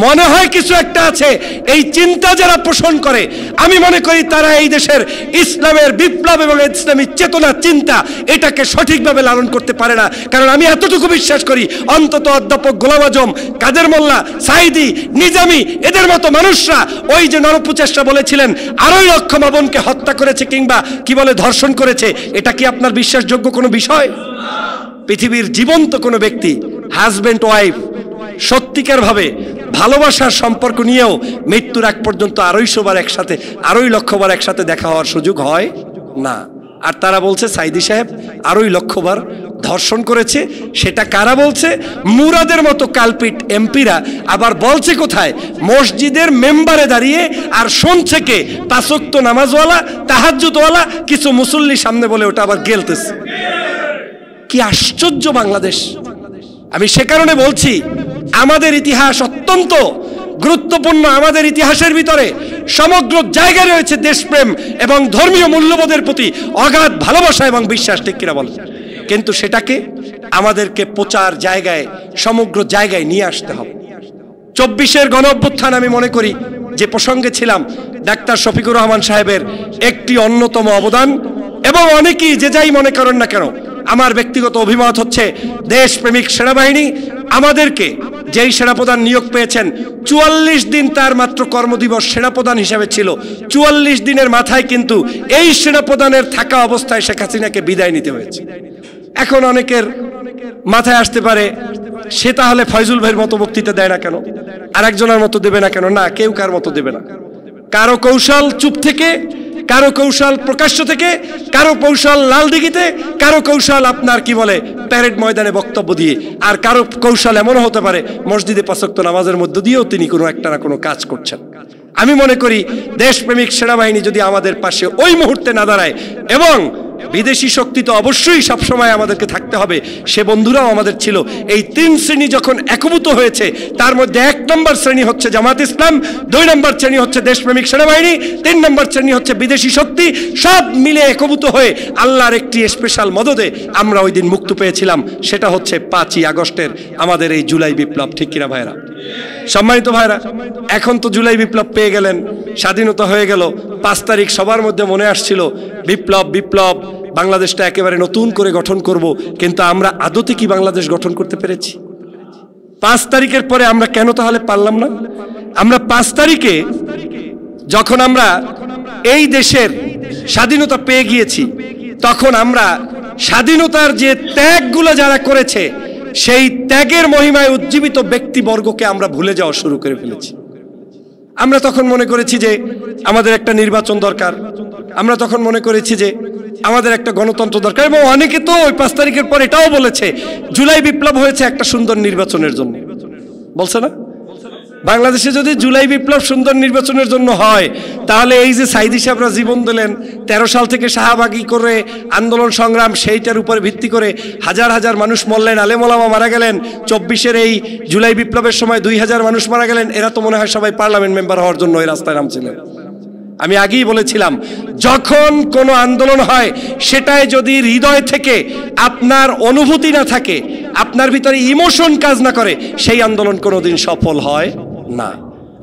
মনে হয় কিছু একটা আছে। এই চিন্তা যারা পোষণ করে, আমি মনে করি তারা এই দেশের ইসলামের বিপ্লব এবং ইসলামী চেতনা, চিন্তা, এটাকে সঠিকভাবে লালন করতে পারে না। কারণ আমি এতটুকু বিশ্বাস করি, অন্তত অধ্যাপক গোলাম আজম, কাদের মোল্লা, সাইদি, নিজামী, এদের মতো মানুষরা ওই যে নরপ্রচেষ্টা বলেছিলেন 2.5 লক্ষ মা বোনকে হত্যা করেছে কিংবা কি বলে ধর্ষণ করেছে, এটা কি আপনার বিশ্বাসযোগ্য কোনো বিষয়? পৃথিবীর জীবন্ত কোনো ব্যক্তি হাজব্যান্ড ওয়াইফ সত্যিকার ভাবে ভালোবাসার সম্পর্ক নিয়েও মৃত্যুর আগ পর্যন্ত 250 বার একসাথে, 2.5 লক্ষ বার একসাথে দেখা হওয়ার সুযোগ হয় না। আর তারা বলছে সাইদি সাহেব 2.5 লক্ষ বার ধর্ষণ করেছে। সেটা কারা বলছে? মুরাদের মতো কালপিট এমপিরা। আবার বলছে কোথায়? মসজিদের মেম্বারে দাঁড়িয়ে। আর শুনছে কে? 5 ওয়াক্ত নামাজওয়ালা, তাহাজ্জুদওয়ালা কিছু মুসল্লি সামনে বলে ওটা আবার গেলতেছে। কি আশ্চর্য বাংলাদেশ! আমি সে কারণে বলছি, আমাদের ইতিহাস অত্যন্ত গুরুত্বপূর্ণ। আমাদের ইতিহাসের ভিতরে সমগ্র জায়গায় রয়েছে দেশপ্রেম এবং ধর্মীয় মূল্যবোধের প্রতি অগাধ ভালোবাসা এবং বিশ্বাস, ঠিক কিনা বলেন? কিন্তু সেটাকে আমাদেরকে প্রচার জায়গায়, সমগ্র জায়গায় নিয়ে আসতে হবে। 24-এর গণ অভ্যুত্থান, আমি মনে করি যে প্রসঙ্গে ছিলাম, ডাক্তার শফিকুর রহমান সাহেবের একটি অন্যতম অবদান। এবং অনেকেই যে যাই মনে করেন না কেন, আমার ব্যক্তিগত অভিমত হচ্ছে দেশপ্রেমিক সেনাবাহিনী আমাদেরকে যেই সেনাপ্রধান নিয়োগ পেয়েছেন, 44 দিন তার মাত্র কর্মদিবস সেনাপ্রধান হিসাবে ছিল। 44 দিনের মাথায় কিন্তু এই সেনাপ্রধানের থাকা অবস্থায় শেখ হাসিনাকে বিদায় নিতে হয়েছে। এখন অনেকের মাথায় আসতে পারে, সে তাহলে ফয়জুল ভাইয়ের মতো বক্তৃতা দেয় না কেন, আরেকজনের মতো দেবে না কেন? না, কেউ কার মতো দেবে না। কারো কৌশল চুপ থেকে, কারো কৌশল প্রকাশ্য থেকে, কারো কৌশল লালদিঘিতে, কারো কৌশল আপনার কি বলে প্যারেড ময়দানে বক্তব্য দিয়ে, আর কারো কৌশল এমনও হতে পারে মসজিদে 5 ওয়াক্ত নামাজের মধ্য দিয়েও তিনি কোনো একটা না কোনো কাজ করছেন। আমি মনে করি দেশপ্রেমিক সেনাবাহিনী যদি আমাদের পাশে ওই মুহূর্তে না দাঁড়ায়, এবং বিদেশি শক্তি তো অবশ্যই সবসময় আমাদেরকে থাকতে হবে, সে বন্ধুরাও আমাদের ছিল। এই 3 শ্রেণী যখন একভূত হয়েছে, তার মধ্যে 1 নম্বর শ্রেণী হচ্ছে জামাত ইসলাম, 2 নম্বর শ্রেণী হচ্ছে দেশপ্রেমিক সেনাবাহিনী, 3 নম্বর শ্রেণী হচ্ছে বিদেশি শক্তি। সব মিলে একভূত হয়ে আল্লাহর একটি স্পেশাল মদদে আমরা ওই দিন মুক্তি পেয়েছিলাম। সেটা হচ্ছে 5ই আগস্টের আমাদের এই জুলাই বিপ্লব, ঠিক কিনা ভাইরা? সম্মানিত ভাইরা, এখন তো জুলাই বিপ্লব পেয়ে গেলেন, স্বাধীনতা হয়ে গেল। 5 তারিখ সবার মধ্যে মনে আসছিল বিপ্লব বিপ্লব, বাংলাদেশটা একেবারে নতুন করে গঠন করব। কিন্তু আমরা আদতে কি বাংলাদেশ গঠন করতে পেরেছি? 5 তারিখের পরে আমরা কেন তাহলে পারলাম না? আমরা 5 তারিখে যখন আমরা এই দেশের স্বাধীনতা পেয়ে গিয়েছি, তখন আমরা স্বাধীনতার যে ত্যাগগুলো যারা করেছে, সেই ত্যাগের মহিমায় উজ্জীবিত ব্যক্তিবর্গকে আমরা ভুলে যাওয়া শুরু করে ফেলেছি। আমরা তখন মনে করেছি যে আমাদের একটা নির্বাচন দরকার, আমরা তখন মনে করেছি যে আমাদের একটা গণতন্ত্র দরকার। এবং অনেকে তো ওই 5 তারিখের পর এটাও বলেছে জুলাই বিপ্লব হয়েছে একটা সুন্দর নির্বাচনের জন্য, বলছে না? বাংলাদেশে যদি জুলাই বিপ্লব সুন্দর নির্বাচনের জন্য হয়, তাহলে এই যে সাইদি সাহেবরা জীবন দিলেন 13 সাল থেকে শাহবাগী করে আন্দোলন সংগ্রাম, সেইটার উপরে ভিত্তি করে হাজার হাজার মানুষ মরলেন, আলেম ওলামা মারা গেলেন, 24-এর এই জুলাই বিপ্লবের সময় 2000 মানুষ মারা গেলেন, এরা তো মনে হয় সবাই পার্লামেন্ট মেম্বার হওয়ার জন্য এই রাস্তায় নামছিলেন। আমি আগেই বলেছিলাম, যখন কোনো আন্দোলন হয় সেটাই যদি হৃদয় থেকে আপনার অনুভূতি না থাকে, আপনার ভিতরে ইমোশন কাজ না করে, সেই আন্দোলন কোনোদিন সফল হয় না।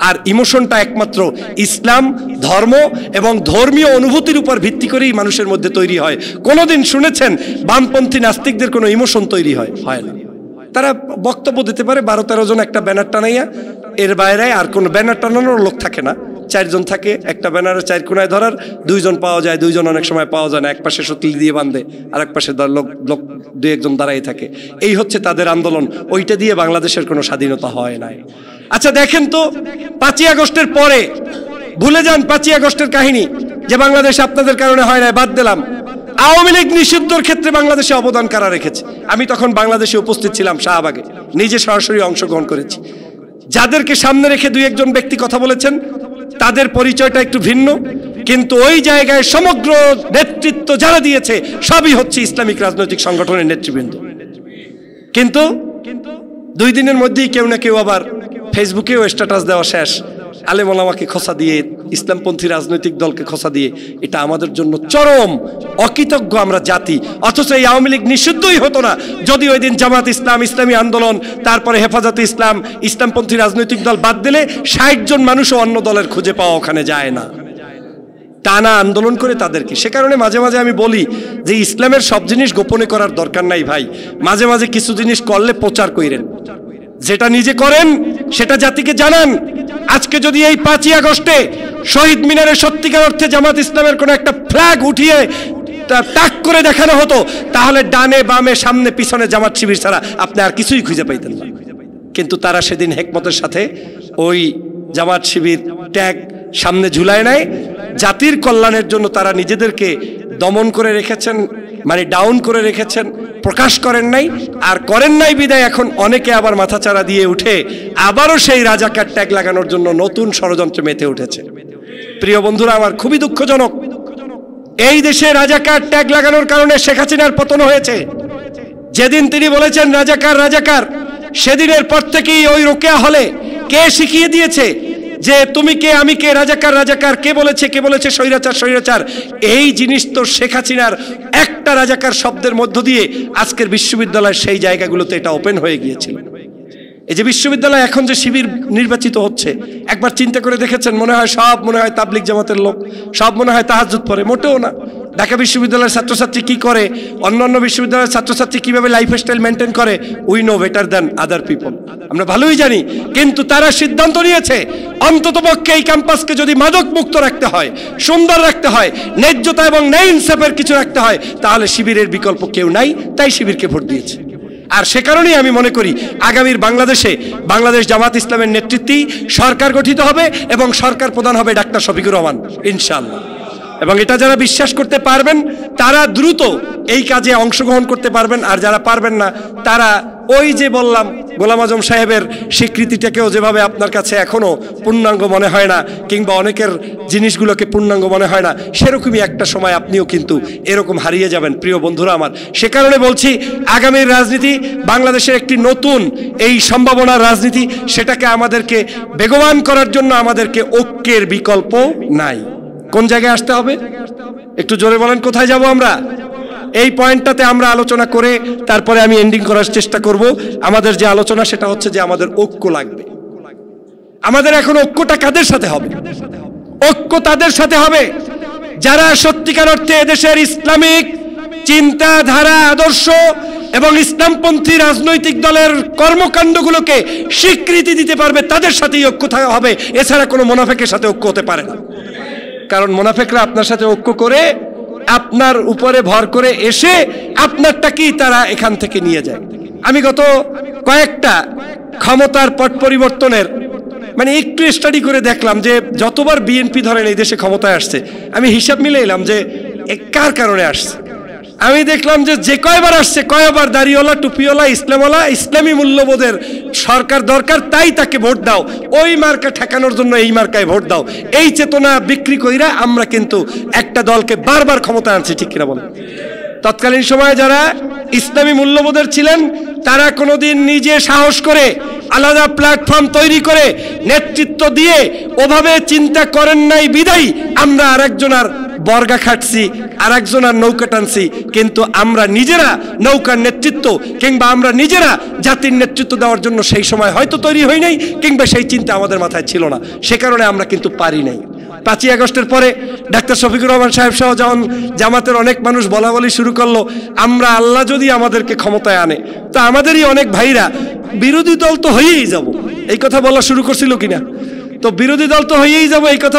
আর ইমোশনটা একমাত্র ইসলাম, ধর্ম এবং ধর্মীয় অনুভূতির উপর ভিত্তি করেই মানুষের মধ্যে তৈরি হয়। কোনোদিন শুনেছেন বামপন্থী নাস্তিকদের কোনো ইমোশন তৈরি হয় না। তারা বক্তব্য দিতে পারে 12-13 জন একটা ব্যানার টানাইয়া, এর বাইরে আর কোনো ব্যানার টানানোর লোক থাকে না, 4 জন থাকে, একটা ব্যানারে 4 কোণায় ধরার, 2 জন পাওয়া যায়, 2 জন অনেক সময় পাওয়া যায় না, এক পাশে সত্যি দিয়ে বাঁধে আর এক পাশে লোক 2-1 জন দাঁড়াই থাকে। এই হচ্ছে তাদের আন্দোলন, ওইটা দিয়ে বাংলাদেশের কোনো স্বাধীনতা হয় নাই। আচ্ছা দেখেন তো, 5ই আগস্টের পরে ভুলে যান 5ই আগস্টের কাহিনী, যে বাংলাদেশ আপনাদের কারণে হয় নাই, বাদ দিলাম। আওয়ামী লীগ নিষিদ্ধর ক্ষেত্রে বাংলাদেশে অবদান কারা রেখেছে? আমি তখন বাংলাদেশে উপস্থিত ছিলাম, শাহবাগে নিজে সরাসরি অংশগ্রহণ করেছি। যাদেরকে সামনে রেখে 2-1 জন ব্যক্তি কথা বলেছেন, তাদের পরিচয়টা একটু ভিন্ন, কিন্তু ওই জায়গায় সমগ্র নেতৃত্ব যারা দিয়েছে সবই হচ্ছে ইসলামিক রাজনৈতিক সংগঠনের নেতৃবৃন্দ। কিন্তু 2 দিনের মধ্যেই কেউ না কেউ আবার ফেসবুকেও স্ট্যাটাস দেওয়া শেষ, আলেম ওলামাকে খোসা দিয়ে, ইসলামপন্থী রাজনৈতিক দলকে খোসা দিয়ে। এটা আমাদের জন্য চরম অকৃতজ্ঞ আমরা জাতি। অথচ এই আওয়ামী লীগ নিষিদ্ধই হতো না যদি ওই দিন জামাত ইসলাম, ইসলামী আন্দোলন, তারপরে হেফাজতে ইসলাম, ইসলামপন্থী রাজনৈতিক দল বাদ দিলে 60 জন মানুষও অন্য দলের খুঁজে পাওয়া ওখানে যায় না। টানা আন্দোলন করে তাদেরকে। সে কারণে মাঝে মাঝে আমি বলি যে ইসলামের সব জিনিস গোপনে করার দরকার নাই ভাই, মাঝে মাঝে কিছু জিনিস করলে প্রচার করেন, যেটা নিজে করেন সেটা জাতিকে জানান। আজকে যদি এই 5ই আগস্টে শহীদ মিনারে সত্যিকার অর্থে জামাত ইসলামের কোনো একটা ফ্ল্যাগ উঠিয়ে টাক করে দেখানো হতো, তাহলে ডানে বামে সামনে পিছনে জামাত শিবির ছাড়া আপনি আর কিছুই খুঁজে পাইতেন না। কিন্তু তারা সেদিন হেকমতের সাথে ওই জামাত শিবির ট্যাগ সামনে ঝুলায় নাই। জাতির কল্যাণের জন্য তারা নিজেদেরকে দমন করে রেখেছেন, মানে ডাউন করে রেখেছেন, প্রকাশ করেন নাই। আর করেন নাই বিদায় এখন অনেকে আবার মাথাচাড়া দিয়ে উঠে আবারও সেই রাজাকার ট্যাগ লাগানোর জন্য নতুন ষড়যন্ত্রে মেতে উঠেছে। প্রিয় বন্ধুরা আমার, খুবই দুঃখজনক, এই দেশে রাজাকার ট্যাগ লাগানোর কারণে শেখ হাসিনার পতন হয়েছে। যেদিন তিনি বলেছেন রাজাকার রাজাকার, সেদিনের পর থেকেই ওই রোকেয়া হলে কে শিখিয়ে দিয়েছে যে তুমি কে আমি কে, রাজাকার রাজাকার, কে বলেছে স্বৈরাচার স্বৈরাচার। এই জিনিস তো শেখ হাসিনার একটা রাজাকার শব্দের মধ্য দিয়ে আজকের বিশ্ববিদ্যালয়ের সেই জায়গাগুলোতে এটা ওপেন হয়ে গিয়েছিল। এই যে বিশ্ববিদ্যালয় এখন যে শিবির নির্বাচিত হচ্ছে, একবার চিন্তা করে দেখেছেন? মনে হয় তাবলিগ জামাতের লোক, সব মনে হয় তাহাজ্জুদ পড়ে। মোটেও না। ঢাকা বিশ্ববিদ্যালয়ের ছাত্রছাত্রী কি করে, অন্যান্য বিশ্ববিদ্যালয়ের ছাত্রছাত্রী কিভাবে লাইফস্টাইল মেনটেন করে, we know better than other people, আমরা ভালোই জানি। কিন্তু তারা সিদ্ধান্ত নিয়েছে অন্ততপক্ষে এই ক্যাম্পাসকে যদি মাদক মুক্ত রাখতে হয়, সুন্দর রাখতে হয়, ন্যায্যতা এবং ন্যায় ইনসাফের কিছু রাখতে হয়, তাহলে শিবিরের বিকল্প কেউ নাই, তাই শিবিরকে ভোট দিয়েছে। আর সে কারণেই আমি মনে করি আগামীর বাংলাদেশে বাংলাদেশ জামাত ইসলামের নেতৃত্বেই সরকার গঠিত হবে এবং সরকার প্রধান হবে ডাক্তার শফিকুর রহমান, ইনশাআল্লাহ। এবং এটা যারা বিশ্বাস করতে পারবেন তারা দ্রুত এই কাজে অংশগ্রহণ করতে পারবেন, আর যারা পারবেন না তারা ওই যে বললাম গোলাম আজম সাহেবের স্বীকৃতিটাকেও যেভাবে আপনার কাছে এখনো পূর্ণাঙ্গ মনে হয় না, কিংবা অনেকের জিনিসগুলোকে পূর্ণাঙ্গ মনে হয় না, সেরকমই একটা সময় আপনিও কিন্তু এরকম হারিয়ে যাবেন প্রিয় বন্ধুরা আমার। সে কারণে বলছি আগামীর রাজনীতি বাংলাদেশের একটি নতুন এই সম্ভাবনার রাজনীতি, সেটাকে আমাদেরকে বেগবান করার জন্য আমাদেরকে ঐক্যের বিকল্প নাই। কোন জায়গায় আসতে হবে একটু জোরে বলেন, কোথায় যাব আমরা? এই পয়েন্টটাতে আমরা আলোচনা করে তারপরে আমি এন্ডিং করার চেষ্টা করব। আমাদের যে আলোচনা সেটা হচ্ছে যে আমাদের ঐক্য লাগবে। আমাদের এখন ঐক্যটা কাদের সাথে হবে? ঐক্য তাদের সাথে হবে যারা সত্যিকার অর্থে এদেশের ইসলামিক চিন্তাধারা, আদর্শ এবং ইসলামপন্থী রাজনৈতিক দলের কর্মকাণ্ডগুলোকে স্বীকৃতি দিতে পারবে, তাদের সাথেই ঐক্য হবে। এছাড়া কোনো মুনাফিকের সাথে ঐক্য হতে পারে না। কারণ মুনাফিকরা আপনার সাথে ঐক্য করে আপনার উপরে ভর করে এসে আপনারটাকেই তারা এখান থেকে নিয়ে যায়। আমি গত কয়েকটা ক্ষমতার পট পরিবর্তনের মানে একটু স্টাডি করে দেখলাম যে যতবার বিএনপি ধরেন এই দেশে ক্ষমতায় আসছে, আমি হিসাব মিলে এলাম যে কার কারণে আসছে। আমি দেখলাম যে কয়বার আসছে কয়বার দাড়িওয়ালা টুপিওয়ালা ইসলামওয়ালা, ইসলামী মূল্যবোধের সরকার দরকার তাই তাকে ভোট দাও, ওই মার্কা ঠেকানোর জন্য এই মার্কায় ভোট দাও, এই চেতনা বিক্রি কইরা আমরা কিন্তু একটা দলকে বারবার ক্ষমতা আনছি, ঠিক কিনা বলেন? তৎকালীন সময়ে যারা ইসলামী মূল্যবোধের ছিলেন তারা কোনোদিন নিজে সাহস করে আলাদা প্ল্যাটফর্ম তৈরি করে নেতৃত্ব দিয়ে ওভাবে চিন্তা করেন নাই বিদায়ী আমরা আরেকজনের বর্গা খাটছি, আরেকজনের নৌকা টানছি, কিন্তু আমরা নিজেরা নৌকার নেতৃত্ব কিংবা আমরা নিজেরা জাতির নেতৃত্ব দেওয়ার জন্য সেই সময় হয়তো তৈরি হই নাই, কিংবা সেই চিন্তা আমাদের মাথায় ছিল না, সে কারণে আমরা কিন্তু পারি নাই। 5ই আগস্টের পরে ডাক্তার শফিকুর রহমান সাহেব সহ যখন জামাতের অনেক মানুষ বলা বলি শুরু করলো, আমরা আল্লাহ যদি আমাদেরকে ক্ষমতায় আনে তো আমাদেরই অনেক ভাইরা বিরোধী দল তো হয়েই যাব, এই কথা বলা শুরু করছিল কিনা? তো বিরোধী দল তো হয়েই যাব এই কথা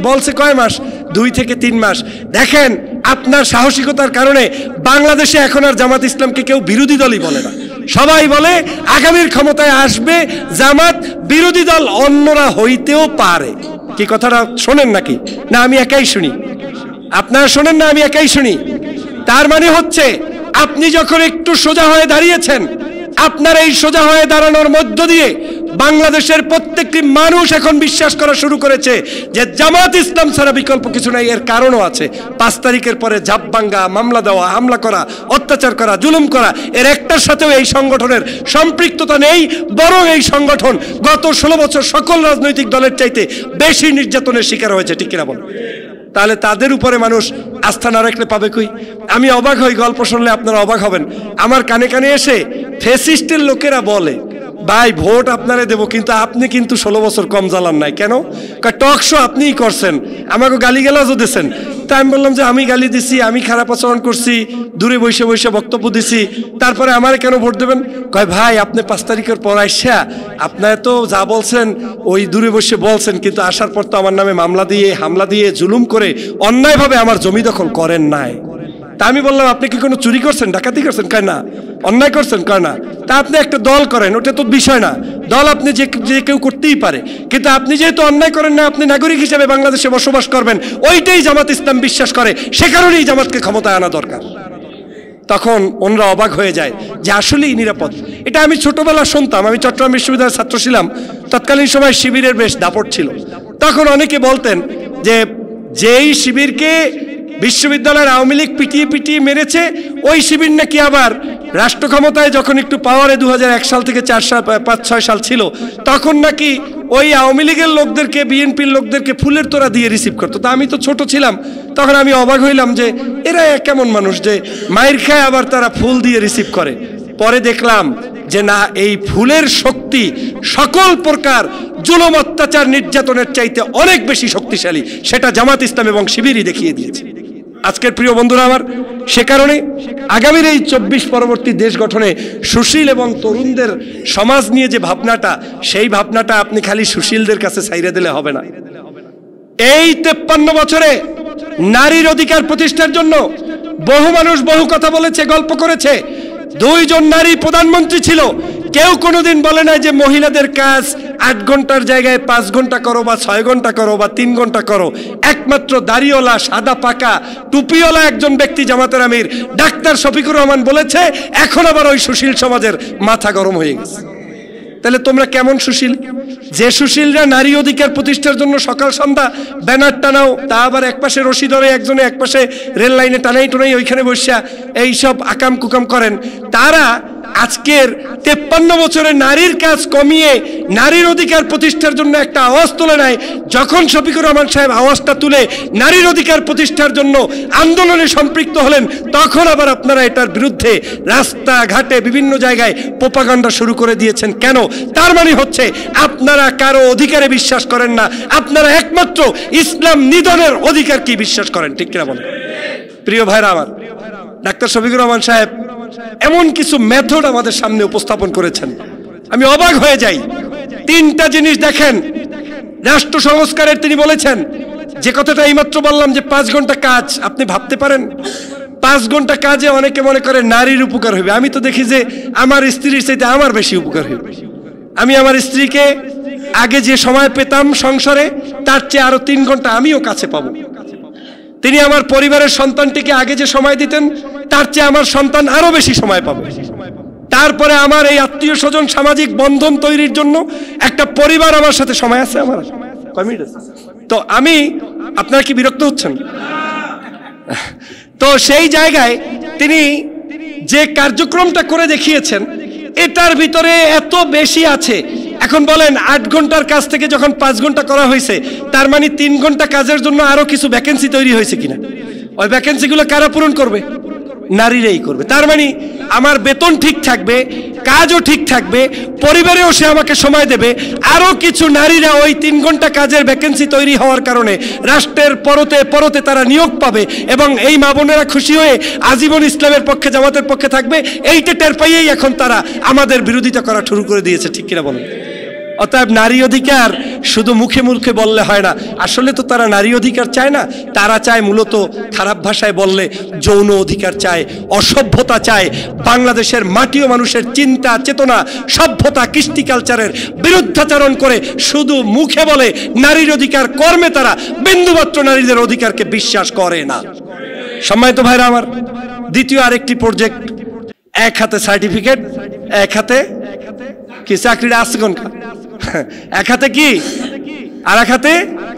বলছে কয় মাস? 2 থেকে 3 মাস। দেখেন আপনার সাহসিকতার কারণে বাংলাদেশে এখন আর জামাত ইসলামকে কেউ বিরোধী দলই বলে না, সবাই বলে আগামীর ক্ষমতায় আসবে জামাত, বিরোধী দল অন্যরা হইতেও পারে। কি কথাটা শোনেন নাকি? না আমি একাই শুনি? আপনারা শোনেন না আমি একাই শুনি? তার মানে হচ্ছে আপনি যখন একটু সোজা হয়ে দাঁড়িয়েছেন, আপনার এই সোজা হয়ে দাঁড়ানোর মধ্য দিয়ে বাংলাদেশের প্রত্যেকটি মানুষ এখন বিশ্বাস করা শুরু করেছে যে জামাত ইসলাম ছাড়া বিকল্প কিছু নাই। এর কারণও আছে। 5 তারিখের পরে ঝাপভাঙ্গা, মামলা দেওয়া, হামলা করা, অত্যাচার করা, জুলুম করা, এর একটার সাথেও এই সংগঠনের সম্পৃক্ততা নেই, বরং এই সংগঠন গত 16 বছর সকল রাজনৈতিক দলের চাইতে বেশি নির্যাতনের শিকার হয়েছে, ঠিক কিনা বলেন? তাহলে তাদের উপরে মানুষ আস্থা না রাখলে পাবে কই? আমি অবাক হই, গল্প শুনলে আপনারা অবাক হবেন। আমার কানে কানে এসে ফ্যাসিস্টের লোকেরা বলে, ভাই ভোট আপনারে দেবো, কিন্তু আপনি কিন্তু 16 বছর কম জ্বালান নাই কেন? টক শো আপনিই করছেন, আমাকে গালিগালাজও দিয়েছেন। তা আমি বললাম যে আমি গালি দিছি, আমি খারাপ আচরণ করছি, দূরে বসে বসে বক্তব্য দিছি, তারপরে আমারে কেন ভোট দেবেন? কয় ভাই আপনি 5 তারিখের পর আইসা আপনার তো যা বলছেন ওই দূরে বসে বলছেন, কিন্তু আসার পর তো আমার নামে মামলা দিয়ে, হামলা দিয়ে, জুলুম করে অন্যায়ভাবে আমার জমি দখল করেন নাই। তা আমি বললাম আপনি কি কোনো চুরি করছেন, ডাকাতি করছেন? কয় না। অন্যায় করছেন? কয় না। তা আপনি একটা দল করেন, ওটা তো বিষয় না, দল আপনি যে কেউ করতেই পারে, কিন্তু আপনি যেহেতু অন্যায় করেন না, আপনি নাগরিক হিসেবে বাংলাদেশে বসবাস করবেন, ওইটাই জামাত ইসলাম বিশ্বাস করে, সে কারণেই জামাতকে ক্ষমতায় আনা দরকার। তখন ওনরা অবাক হয়ে যায় যে আসলেই নিরাপদ। এটা আমি ছোটবেলা শুনতাম, আমি চট্টগ্রাম বিশ্ববিদ্যালয়ের ছাত্র ছিলাম, তৎকালীন সময় শিবিরের বেশ দাপট ছিল। তখন অনেকে বলতেন যে যেই শিবিরকে বিশ্ববিদ্যালয়ের আওয়ামী লীগ পিটিয়ে পিটিয়ে মেরেছে, ওই শিবির নাকি আবার রাষ্ট্র ক্ষমতায় যখন একটু পাওয়ারে 2001 সাল থেকে 4-5-6 সাল ছিল, তখন নাকি ওই আওয়ামী লীগের লোকদেরকে, বিএনপির লোকদেরকে ফুলের তোড়া দিয়ে রিসিভ করতো। তা আমি তো ছোট ছিলাম, তখন আমি অবাক হইলাম যে এরা কেমন মানুষ যে মাইর খায় আবার তারা ফুল দিয়ে রিসিভ করে। পরে দেখলাম যে না, এই ফুলের শক্তি সকল প্রকার জুলুম, অত্যাচার, নির্যাতনের চাইতে অনেক বেশি শক্তিশালী, সেটা জামাত ইসলাম এবং শিবিরই দেখিয়ে দিয়েছে। আজকের প্রিয় বন্ধুরা আমার, সে কারণে আগামীর এই 24 পরবর্তী দেশ গঠনে সুশীল এবং তরুণদের সমাজ নিয়ে যে ভাবনাটা, সেই ভাবনাটা আপনি খালি সুশীলদের কাছে ছাইরে দিলে হবে না। এই 53 বছরে নারীর অধিকার প্রতিষ্ঠার জন্য বহু মানুষ বহু কথা বলেছে, গল্প করেছে। 2 জন নারী প্রধানমন্ত্রী ছিল, কেউ কোনোদিন বলে না যে মহিলাদের কাজ 8 ঘন্টার জায়গায় 5 ঘন্টা করো বা 6 ঘন্টা করো বা 3 ঘন্টা করো। একমাত্র দাড়িওয়ালা, সাদা পাকা, টুপিওয়ালা একজন ব্যক্তি জামাতের আমির ডাক্তার শফিকুর রহমান বলেছে। এখন আবার ওই সুশীল সমাজের মাথা গরম হয়ে গেছে। তাহলে তোমরা কেমন সুশীল? যে সুশীলরা নারী অধিকার প্রতিষ্ঠার জন্য সকাল সন্ধ্যা ব্যানার টানাও, তা আবার একপাশে রশি ধরে, একজনে একপাশে রেল লাইনে টানাই টুনাই ওইখানে বসিয়া এইসব আকাম কুকাম করেন, তারা আজকের 53 বছরে নারীর কাজ কমিয়ে নারীর অধিকার প্রতিষ্ঠার জন্য একটা আওয়াজ তুলে নেয়। যখন শফিকুর রহমান সাহেব আওয়াজটা তুলে নারীর অধিকার প্রতিষ্ঠার জন্য আন্দোলনে সম্পৃক্ত হলেন, তখন আবার আপনারা এটার বিরুদ্ধে রাস্তাঘাটে বিভিন্ন জায়গায় প্রোপাগান্ডা শুরু করে দিয়েছেন। কেন? তার মানে হচ্ছে আপনারা কারো অধিকারে বিশ্বাস করেন না, আপনারা একমাত্র ইসলাম নিধনের অধিকার কি বিশ্বাস করেন, ঠিক কিনা বলেন? প্রিয় ভাইরা আমার, ডাক্তার শফিকুর রহমান সাহেব এমন কিছু মেথড আমাদের সামনে উপস্থাপন করেছেন, আমি অবাক হয়ে যাই। 3টা জিনিস দেখেন। রাষ্ট্র সংস্কারের তিনি বলেছেন, যে কথাটা এইমাত্র বললাম যে 5 ঘন্টা কাজ, আপনি ভাবতে পারেন 5 ঘন্টা কাজে অনেকে মনে করে নারীর উপকার হবে। আমি তো দেখি যে আমার স্ত্রীর চাইতে আমার বেশি উপকার হবে। আমি আমার স্ত্রীকে আগে যে সময় পেতাম সংসারে, তার চেয়ে আরো 3 ঘন্টা আমিও কাছে পাবো। তিনি আমার পরিবারের সন্তানটিকে আগে যে সময় দিতেন তার চেয়ে আমার সন্তান আরো বেশি সময় পাবে। তারপরে আমার এই আত্মীয় স্বজন সামাজিক বন্ধন তৈরির জন্য একটা পরিবার আমার সাথে সময় আছে। আমার কয় মিনিট আছে? তো আমি, আপনারা কি বিরক্ত হচ্ছেন? তো সেই জায়গায় তিনি যে কার্যক্রমটা করে দেখিয়েছেন এটার ভিতরে এত বেশি আছে। এখন বলেন 8 ঘন্টার কাজ থেকে যখন 5 ঘন্টা করা হয়েছে, তার মানে 3 ঘন্টা কাজের জন্য আরো কিছু ভ্যাকেন্সি তৈরি হয়েছে কিনা? ওই ভ্যাকেন্সিগুলো কারা পূরণ করবে? নারীরাই করবে। তার মানে আমার বেতন ঠিক থাকবে, কাজও ঠিক থাকবে, পরিবারেও সে আমাকে সময় দেবে। আরো কিছু নারীরা ওই 3 ঘন্টা কাজের ভ্যাকেন্সি তৈরি হওয়ার কারণে রাষ্ট্রের পরতে পরতে তারা নিয়োগ পাবে এবং এই মা বোনেরা খুশি হয়ে আজীবন ইসলামের পক্ষে, জামাতের পক্ষে থাকবে। এইটা টের পাইয়েই এখন তারা আমাদের বিরোধিতা করা শুরু করে দিয়েছে, ঠিক কিনা বলেন? অতএব নারী অধিকার শুধু মুখে মুখে বললে হয় না। আসলে তো তারা নারী অধিকার চায় না, তারা চায় মূলত খারাপ ভাষায় বললে যৌন অধিকার চায়, অসভ্যতা চায়। বাংলাদেশের মাটি ও মানুষের চিন্তা চেতনা, সভ্যতা, কৃষ্টি কালচারের বিরুদ্ধাচরণ করে শুধু মুখে বলে নারীর অধিকার, কর্মে তারা বিন্দুমাত্র নারীদের অধিকারকে বিশ্বাস করে না। সম্মানিত ভাইরা আমার, দ্বিতীয় আরেকটি প্রজেক্ট, এক হাতে সার্টিফিকেট, এক হাতে কি চাকরিটা আসছে কোন, এক হাতে কি আর এক হাতে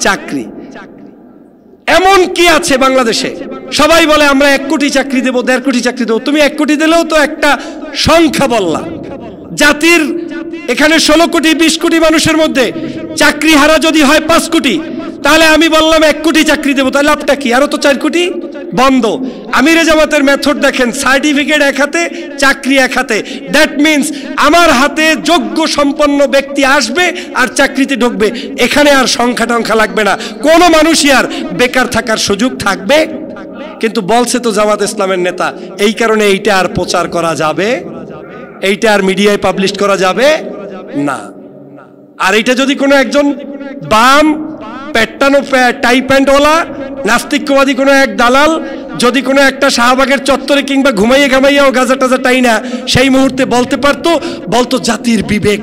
চাকরি। এমন কি আছে বাংলাদেশে? সবাই বলে আমরা 1 কোটি চাকরি দেবো, 1.5 কোটি চাকরি দেবো। তুমি 1 কোটি দিলেও তো একটা সংখ্যা বললা। জাতির এখানে 16 কোটি 20 কোটি মানুষের মধ্যে চাকরি হারা যদি হয় 5 কোটি, তাহলে আমি বললাম 1 কোটি চাকরি দেবো, তাহলে লাভটা কি? আরো তো 4 কোটি বন্ধ। আমিরে জামাতের মেথড দেখেন, সার্টিফিকেট এক হাতে, চাকরি এক হাতে। দ্যাট মিনস আমার হাতে যোগ্য সম্পন্ন ব্যক্তি আসবে আর চাকরিতে ঢুকবে। এখানে আর সংখ্যা টংখ্যা লাগবে না, কোনো মানুষই আর বেকার থাকার সুযোগ থাকবে। কিন্তু বলছে তো জামাত ইসলামের নেতা, এই কারণে এইটা আর প্রচার করা যাবে, এইটা আর মিডিয়ায় পাবলিশ করা যাবে না। আর এইটা যদি কোনো একজন বাম পেটানো টাই প্যান্টওয়ালা নাস্তিকবাদী কোনো এক দালাল যদি কোনো একটা শাহবাগের চত্বরে কিংবা ঘুমাইয়ে ঘামাইয়াও গাজা টাজা টাই না সেই মুহূর্তে বলতে পারতো, বলতো জাতির বিবেক,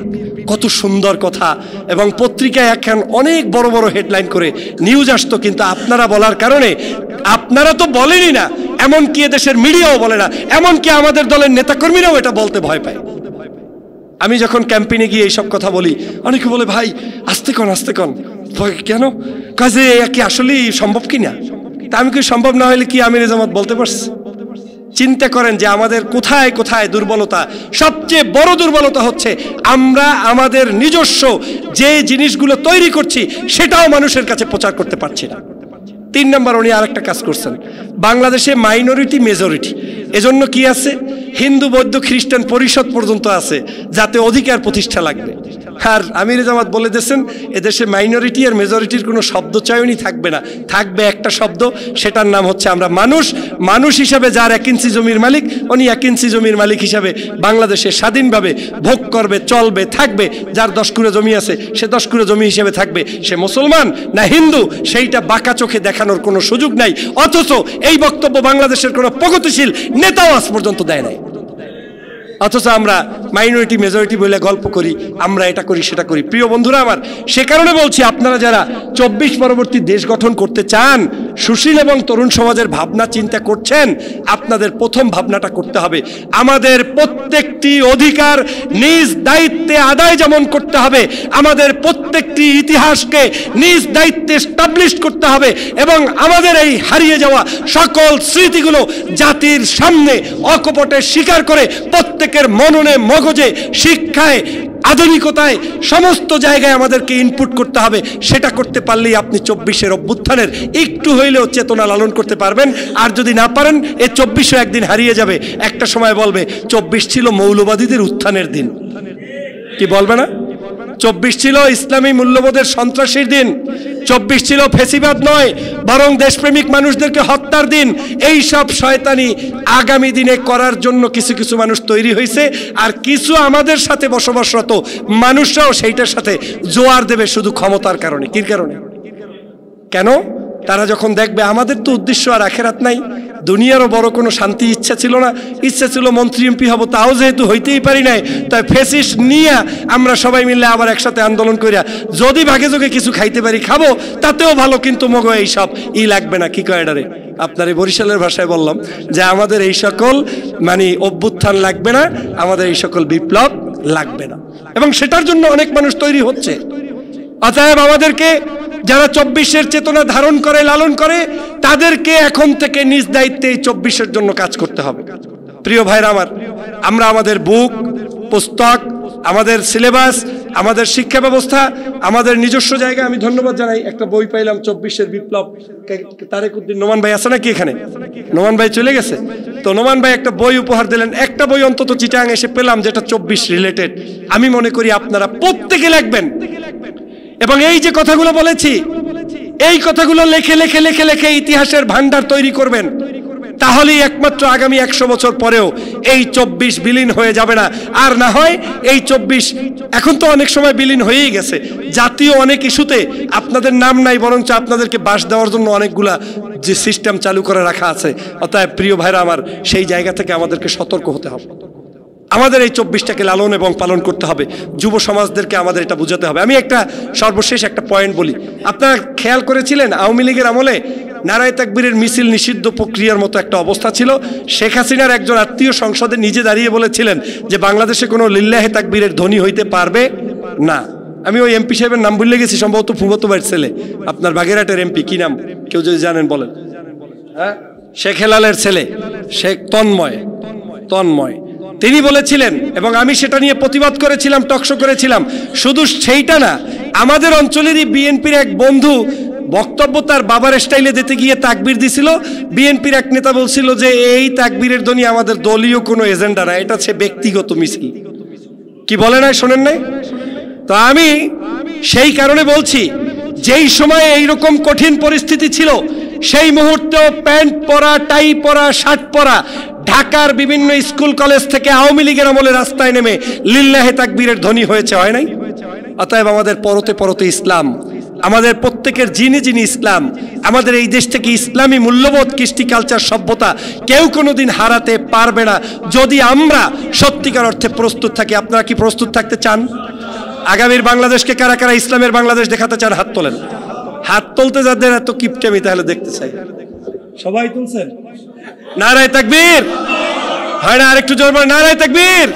কত সুন্দর কথা, এবং পত্রিকায় এখন অনেক বড় বড় হেডলাইন করে নিউজ আসতো। কিন্তু আপনারা বলার কারণে, আপনারা তো বলেনই না, এমনকি এদেশের মিডিয়াও বলে না, এমনকি আমাদের দলের নেতাকর্মীরাও এটা বলতে ভয় পায়। আমি যখন ক্যাম্পেইনে গিয়ে এইসব কথা বলি, অনেকে বলে ভাই আস্তে কন আস্তে কন। কেন? কাজে কি আসলে সম্ভব কি না? তা আমি কি সম্ভব না হলে কি আমিরে জামাত বলতে পারছি? চিন্তা করেন যে আমাদের কোথায় কোথায় দুর্বলতা। সবচেয়ে বড় দুর্বলতা হচ্ছে আমরা আমাদের নিজস্ব যে জিনিসগুলো তৈরি করছি সেটাও মানুষের কাছে প্রচার করতে পারছি না। 3 নম্বর, উনি আর একটা কাজ করছেন। বাংলাদেশে মাইনরিটি মেজরিটি, এজন্য কি আছে, হিন্দু বৌদ্ধ খ্রিস্টান পরিষদ পর্যন্ত আছে, যাতে অধিকার প্রতিষ্ঠা লাগবে। আর আমিরে জামাত বলে দিয়েছেন এদেশে মাইনরিটি আর মেজরিটির কোনো শব্দ চয়নই থাকবে না, থাকবে একটা শব্দ, সেটার নাম হচ্ছে আমরা মানুষ। মানুষ হিসাবে যার 1 ইঞ্চি জমির মালিক, উনি 1 ইঞ্চি জমির মালিক হিসাবে বাংলাদেশে স্বাধীনভাবে ভোগ করবে, চলবে, থাকবে। যার 10 কুড়ে জমি আছে সে 10 কুড়ে জমি হিসেবে থাকবে। সে মুসলমান না হিন্দু সেইটা বাঁকা চোখে দেখানোর কোনো সুযোগ নাই। অথচ এই বক্তব্য বাংলাদেশের কোনো প্রগতিশীল নেতাও আজ পর্যন্ত দেয় নাই। অথচ আমরা মাইনরিটি মেজরিটি বলে গল্প করি, আমরা এটা করি সেটা করি। প্রিয় বন্ধুরা আমার, সে কারণে বলছি, আপনারা যারা 24 পরবর্তী দেশ গঠন করতে চান, সুশীল এবং তরুণ সমাজের ভাবনা চিন্তা করছেন, আপনাদের প্রথম ভাবনাটা করতে হবে আমাদের প্রত্যেকটি অধিকার নিজ দায়িত্বে আদায় যেমন করতে হবে, আমাদের প্রত্যেকটি ইতিহাসকে নিজ দায়িত্বে এস্টাবলিশ করতে হবে এবং আমাদের এই হারিয়ে যাওয়া সকল স্মৃতিগুলো জাতির সামনে অকপটে স্বীকার করে প্রত্যেকের মননে মগজে শিক্ষায় আধুনিকতায় সমস্ত জায়গায় আমাদেরকে ইনপুট করতে হবে। সেটা করতে পারলেই আপনি 24-এর অভ্যুত্থানের একটু হইলেও চেতনা লালন করতে পারবেন। আর যদি না পারেন, এই 24-ও একদিন হারিয়ে যাবে। একটা সময় বলবে 24 ছিল মৌলবাদীদের উত্থানের দিন, কি বলবে না? 24 ছিল ইসলামী মূল্যবোধের সন্ত্রাসীর দিন, 24 ছিল ফেসিবাদ নয় বরং দেশপ্রেমিক মানুষদেরকে হত্যার দিন। এই সব শয়তানি আগামী দিনে করার জন্য কিছু কিছু মানুষ তৈরি হয়েছে, আর কিছু আমাদের সাথে বসবাসরত মানুষরাও সেইটার সাথে জোয়ার দেবে শুধু ক্ষমতার কারণে। কি কারণে? কেন? তারা যখন দেখবে আমাদের তো উদ্দেশ্য আর আখেরাত নাই, দুনিয়ারও বড় কোনো শান্তি ইচ্ছা ছিল না, ইচ্ছা ছিল মন্ত্রী এমপি হব, তাও যেহেতু হইতেই পারি নাই, তাই ফেসিস্ট নিয়ে আমরা সবাই মিলে আবার একসাথে আন্দোলন করিয়া যদি ভাগে যোগে কিছু খাইতে পারি খাবো, তাতেও ভালো, কিন্তু মগ এইসব লাগবে না। কি কয় এটারে, আপনার এই বরিশালের ভাষায় বললাম যে আমাদের এই সকল মানে অভ্যুত্থান লাগবে না, আমাদের এই সকল বিপ্লব লাগবে না, এবং সেটার জন্য অনেক মানুষ তৈরি হচ্ছে। অতএব আমাদেরকে যারা 24-এর চেতনা ধারণ করে লালন করে তাদেরকে এখন থেকে নিজ দায়িত্বে 24-এর জন্য কাজ করতে হবে। প্রিয় ভাইরা আমার, আমরা আমাদের বুক, পুস্তক, আমাদের সিলেবাস, আমাদের শিক্ষা ব্যবস্থা, আমাদের নিজস্ব জায়গায় আমি ধন্যবাদ জানাই। একটা বই পাইলাম 24-এর বিপ্লব, তারেক উদ্দিন নোমান ভাই আছে নাকি এখানে? নোমান ভাই চলে গেছে তো, নোমান ভাই একটা বই উপহার দিলেন, একটা বই অন্তত চিটাং এসে পেলাম যেটা 24 রিলেটেড। আমি মনে করি আপনারা প্রত্যেকে লিখবেন, এবং এই যে কথাগুলো বলেছি এই কথাগুলো লেখে লেখে লেখে লেখে ইতিহাসের ভান্ডার তৈরি করবেন, তাহলেই একমাত্র আগামী 100 বছর পরেও এই 24 বিলীন হয়ে যাবে না। আর না হয় এই 24 এখন তো অনেক সময় বিলীন হয়েই গেছে, জাতীয় অনেক ইস্যুতে আপনাদের নাম নাই, বরঞ্চ আপনাদেরকে বাস দেওয়ার জন্য অনেকগুলা যে সিস্টেম চালু করে রাখা আছে। অতএব প্রিয় ভাইরা আমার, সেই জায়গা থেকে আমাদেরকে সতর্ক হতে হবে। আমাদের এই 24টাকে লালন এবং পালন করতে হবে, যুব সমাজদেরকে আমাদের এটা বুঝাতে হবে। আমি একটা সর্বশেষ একটা পয়েন্ট বলি, আপনারা খেয়াল করেছিলেন আওয়ামী লীগের আমলে নারায়ে তাকবীরের মিছিল নিষিদ্ধ প্রক্রিয়ার মতো একটা অবস্থা ছিল। শেখ হাসিনার একজন আত্মীয় সংসদে নিজে দাঁড়িয়ে বলেছিলেন যে বাংলাদেশে কোনো লিল্লাহে তাকবীরের ধ্বনি হইতে পারবে না। আমি ওই এমপি সাহেবের নাম ভুলে গেছি, সম্ভবত ফুফাতো ভাইয়ের ছেলে, আপনার বাগেরহাটের এমপি, কি নাম কেউ যদি জানেন বলেন? হ্যাঁ, শেখ হেলালের ছেলে, শেখ তন্ময়। তিনি বলেছিলেন, এবং আমি সেটা নিয়ে প্রতিবাদ করেছিলাম, টকশো করেছিলাম। শুধু সেইটা না, আমাদের অঞ্চলেরই বিএনপির এক বন্ধু বক্তব্য তার বাবার স্টাইলে দিতে গিয়ে তাকবীর দিছিল। বিএনপির এক নেতা বলছিল যে এই তাকবীরের ধ্বনি আমাদের দলীয় কোনো এজেন্ডা না, এটা হচ্ছে ব্যক্তিগত মিছিল। কি বলে নাই, শোনেন নাই? তো আমি সেই কারণে বলছি, যেই সময়ে এইরকম কঠিন পরিস্থিতি ছিল সেই মুহূর্তেও প্যান্ট পরা, টাই পরা, শার্ট পরা ঢাকার বিভিন্ন স্কুল কলেজ থেকে আওয়ামী লীগের আমলে রাস্তায় নেমে লিল্লাহে তাকবীরের ধ্বনি হয়েছে, হয় নাই? অতএব আমাদের পরতে পরতে ইসলাম, আমাদের প্রত্যেকের জিনে জিনে ইসলাম, আমাদের এই দেশ থেকে ইসলামী মূল্যবোধ, কৃষ্টি, কালচার, সভ্যতা কেউ কোনোদিন হারাতে পারবে না যদি আমরা সত্যিকার অর্থে প্রস্তুত থাকি। আপনারা কি প্রস্তুত থাকতে চান? আগামীর বাংলাদেশকে কারা কারা ইসলামের বাংলাদেশ দেখাতে চান? হাত তোলেন। হাত তুলতে যাদের এত কিপটেমি, তাহলে দেখতে চাই। সবাই তুলছেন? নারায়ে তাকবীর। হয় না? আরেকটু জোর বলেন, নারায়ে তাকবীর,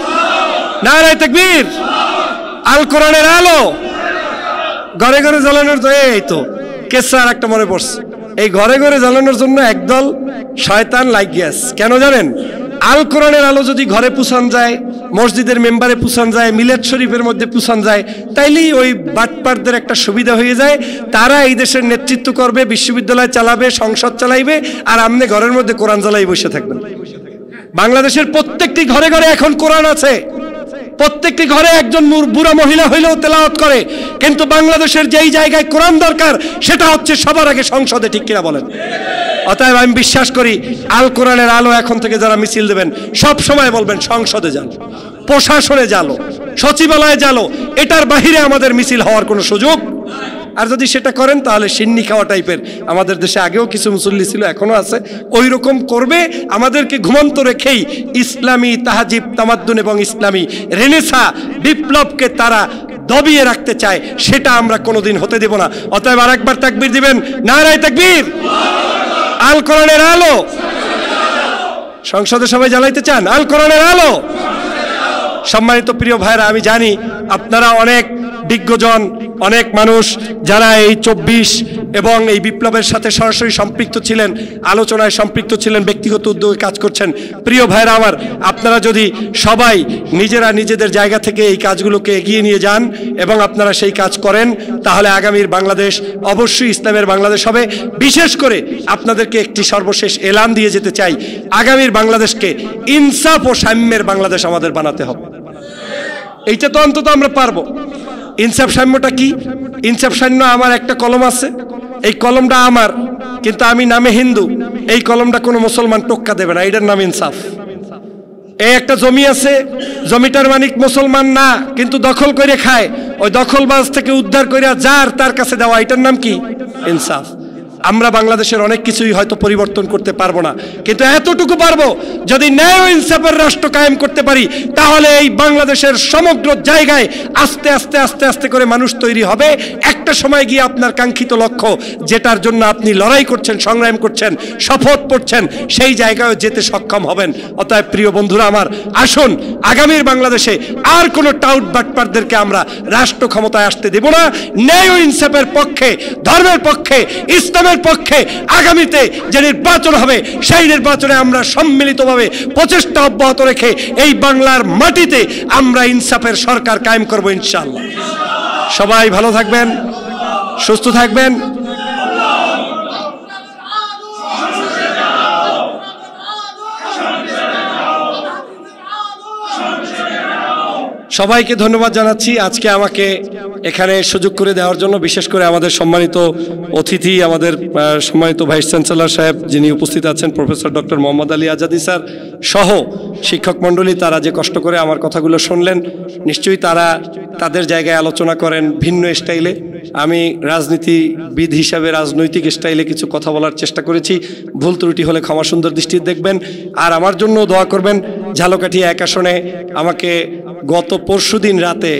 নারায়ে তাকবীর। আল কোরআনের আলো ঘরে ঘরে জ্বালানোর, এই তো কেসা আর একটা মনে পড়ছে, এই ঘরে ঘরে জ্বালানোর জন্য একদল শয়তান লাগিয়াস। কেন জানেন? আল কোরআনের আলো যদি ঘরে পুষান যায়, মসজিদের মেম্বারে পুষান যায়, মিলাদ শরীফের মধ্যে পুষান যায়, তাইলেই ওই বাটপারদের একটা সুবিধা হয়ে যায়। তারা এই দেশের নেতৃত্ব করবে, বিশ্ববিদ্যালয় চালাবে, সংসদ চালাইবে, আর আপনি ঘরের মধ্যে কোরআন জ্বালাই বসে থাকবেন। বাংলাদেশের প্রত্যেকটি ঘরে ঘরে এখন কোরআন আছে, প্রত্যেকটি ঘরে একজন বুড়া মহিলা হইলেও তেলাওয়াত করে, কিন্তু বাংলাদেশের যেই জায়গায় কোরআন দরকার সেটা হচ্ছে সবার আগে সংসদে। ঠিক কিনা বলেন? অতএব আমি বিশ্বাস করি আল কোরআনের আলো এখন থেকে যারা মিছিল দেবেন সব সময় বলবেন সংসদে যান, প্রশাসনে যালো, সচিবালয়ে যালো, এটার বাহিরে আমাদের মিছিল হওয়ার কোনো সুযোগ। আর যদি সেটা করেন তাহলে সিন্নি খাওয়া টাইপের, আমাদের দেশে আগেও কিছু মুসল্লি ছিল, এখনো আছে, ওই রকম করবে। আমাদেরকে ঘুমন্ত রেখেই ইসলামী তাহাজিব, তামাদ্দুন এবং ইসলামী রেনেসা বিপ্লবকে তারা দবিয়ে রাখতে চায়, সেটা আমরা কোনোদিন হতে দেব না। অতএব আরেকবার তাকবীর দিবেন, নারায়ে তাকবীর। আল কোরআনের আলো সংসদে সবাই জ্বালাইতে চান? আল কোরআনের আলো। সম্মানিত প্রিয় ভাইরা, আমি জানি আপনারা অনেক বিজ্ঞজন, অনেক মানুষ যারা এই 24 এবং এই বিপ্লবের সাথে সরাসরি সম্পৃক্ত ছিলেন, আলোচনায় সম্পৃক্ত ছিলেন, ব্যক্তিগত উদ্যোগে কাজ করছেন। প্রিয় ভাইরা আমার, আপনারা যদি সবাই নিজেরা নিজেদের জায়গা থেকে এই কাজগুলোকে এগিয়ে নিয়ে যান এবং আপনারা সেই কাজ করেন, তাহলে আগামীর বাংলাদেশ অবশ্যই ইসলামের বাংলাদেশ হবে। বিশেষ করে আপনাদেরকে একটি সর্বশেষ এলান দিয়ে যেতে চাই, আগামীর বাংলাদেশকে ইনসাফ ও সাম্যের বাংলাদেশ আমাদের বানাতে হবে। এইটা তো অন্তত আমরা পারবো। ইনসাফ সাম্যটা কি? ইনসাফ সাম্য, আমার একটা কলম আছে, এই কলমটা আমার, কিন্তু আমি নামে হিন্দু, এই কলমটা কোনো মুসলমান টোক্কা দেবে না, এটার নাম ইনসাফ। এই একটা জমি আছে, জমিটার মালিক মুসলমান না, কিন্তু দখল করে খায়, ওই দখলবাজ থেকে উদ্ধার করে যার তার কাছে দেওয়া, এটার নাম কি? ইনসাফ। আমরা বাংলাদেশের অনেক কিছুই হয়তো পরিবর্তন করতে পারবো না, কিন্তু এতটুকু পারবো, যদি ন্যায় ও ইনসাফের রাষ্ট্র কায়েম করতে পারি তাহলে এই বাংলাদেশের সমগ্র জায়গায় আস্তে আস্তে আস্তে আস্তে করে মানুষ তৈরি হবে। একটা সময় গিয়ে আপনার কাঙ্ক্ষিত লক্ষ্য, যেটার জন্য আপনি লড়াই করছেন, সংগ্রাম করছেন, শপথ পড়ছেন, সেই জায়গায় যেতে সক্ষম হবেন। অতএব প্রিয় বন্ধুরা আমার, আসুন আগামীর বাংলাদেশে আর কোনো টাউট বাটপারদেরকে আমরা রাষ্ট্র ক্ষমতায় আসতে দেব না। ন্যায় ও ইনসাফের পক্ষে, ধর্মের পক্ষে, ইসলামের পক্ষে আগামীতে যে নির্বাচন হবে সেই নির্বাচনে আমরা সম্মিলিতভাবে প্রচেষ্টা অব্যাহত রেখে এই বাংলার মাটিতে আমরা ইনসাফের সরকার কায়েম করব ইনশাআল্লাহ। সবাই ভালো থাকবেন, সুস্থ থাকবেন। সবাইকে ধন্যবাদ জানাচ্ছি আজকে আমাকে এখানে সুযোগ করে দেওয়ার জন্য, বিশেষ করে আমাদের সম্মানিত অতিথি, আমাদের সম্মানিত ভাইস চ্যান্সেলর সাহেব যিনি উপস্থিত আছেন, professor doctor Mohammad Ali Azadi sir সহ শিক্ষক মণ্ডলী, তারা যে কষ্ট করে আমার কথাগুলো শুনলেন, নিশ্চয়ই তারা তাদের জায়গায় আলোচনা করেন ভিন্ন স্টাইলে। আমি রাজনীতিবিদ হিসাবে রাজনৈতিক স্টাইলে কিছু কথা বলার চেষ্টা করেছি, ভুল ত্রুটি হলে ক্ষমা সুন্দর দৃষ্টিতে দেখবেন। আর আমার জন্য দোয়া করবেন। ঝালকাঠি এক আসনে আমাকে গত পরশুদিন রাতে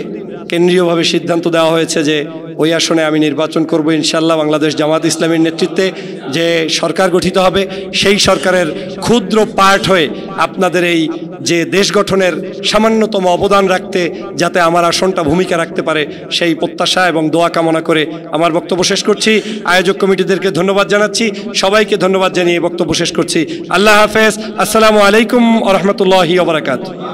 কেন্দ্রীয়ভাবে সিদ্ধান্ত দেওয়া হয়েছে যে ওই আসনে আমি নির্বাচন করব ইনশাআল্লাহ। বাংলাদেশ জামাত ইসলামীর নেতৃত্বে যে সরকার গঠিত হবে সেই সরকারের ক্ষুদ্র পার্ট হয়ে আপনাদের এই যে দেশ গঠনের সামান্যতম অবদান রাখতে যাতে আমার আসনটা ভূমিকা রাখতে পারে সেই প্রত্যাশা এবং দোয়া কামনা করে আমার বক্তব্য শেষ করছি। আয়োজক কমিটিদেরকে ধন্যবাদ জানাচ্ছি, সবাইকে ধন্যবাদ জানিয়ে বক্তব্য শেষ করছি। আল্লাহ হাফেজ। আসসালামু আলাইকুম ওয়া রাহমাতুল্লাহি ওয়া বারাকাতুহু।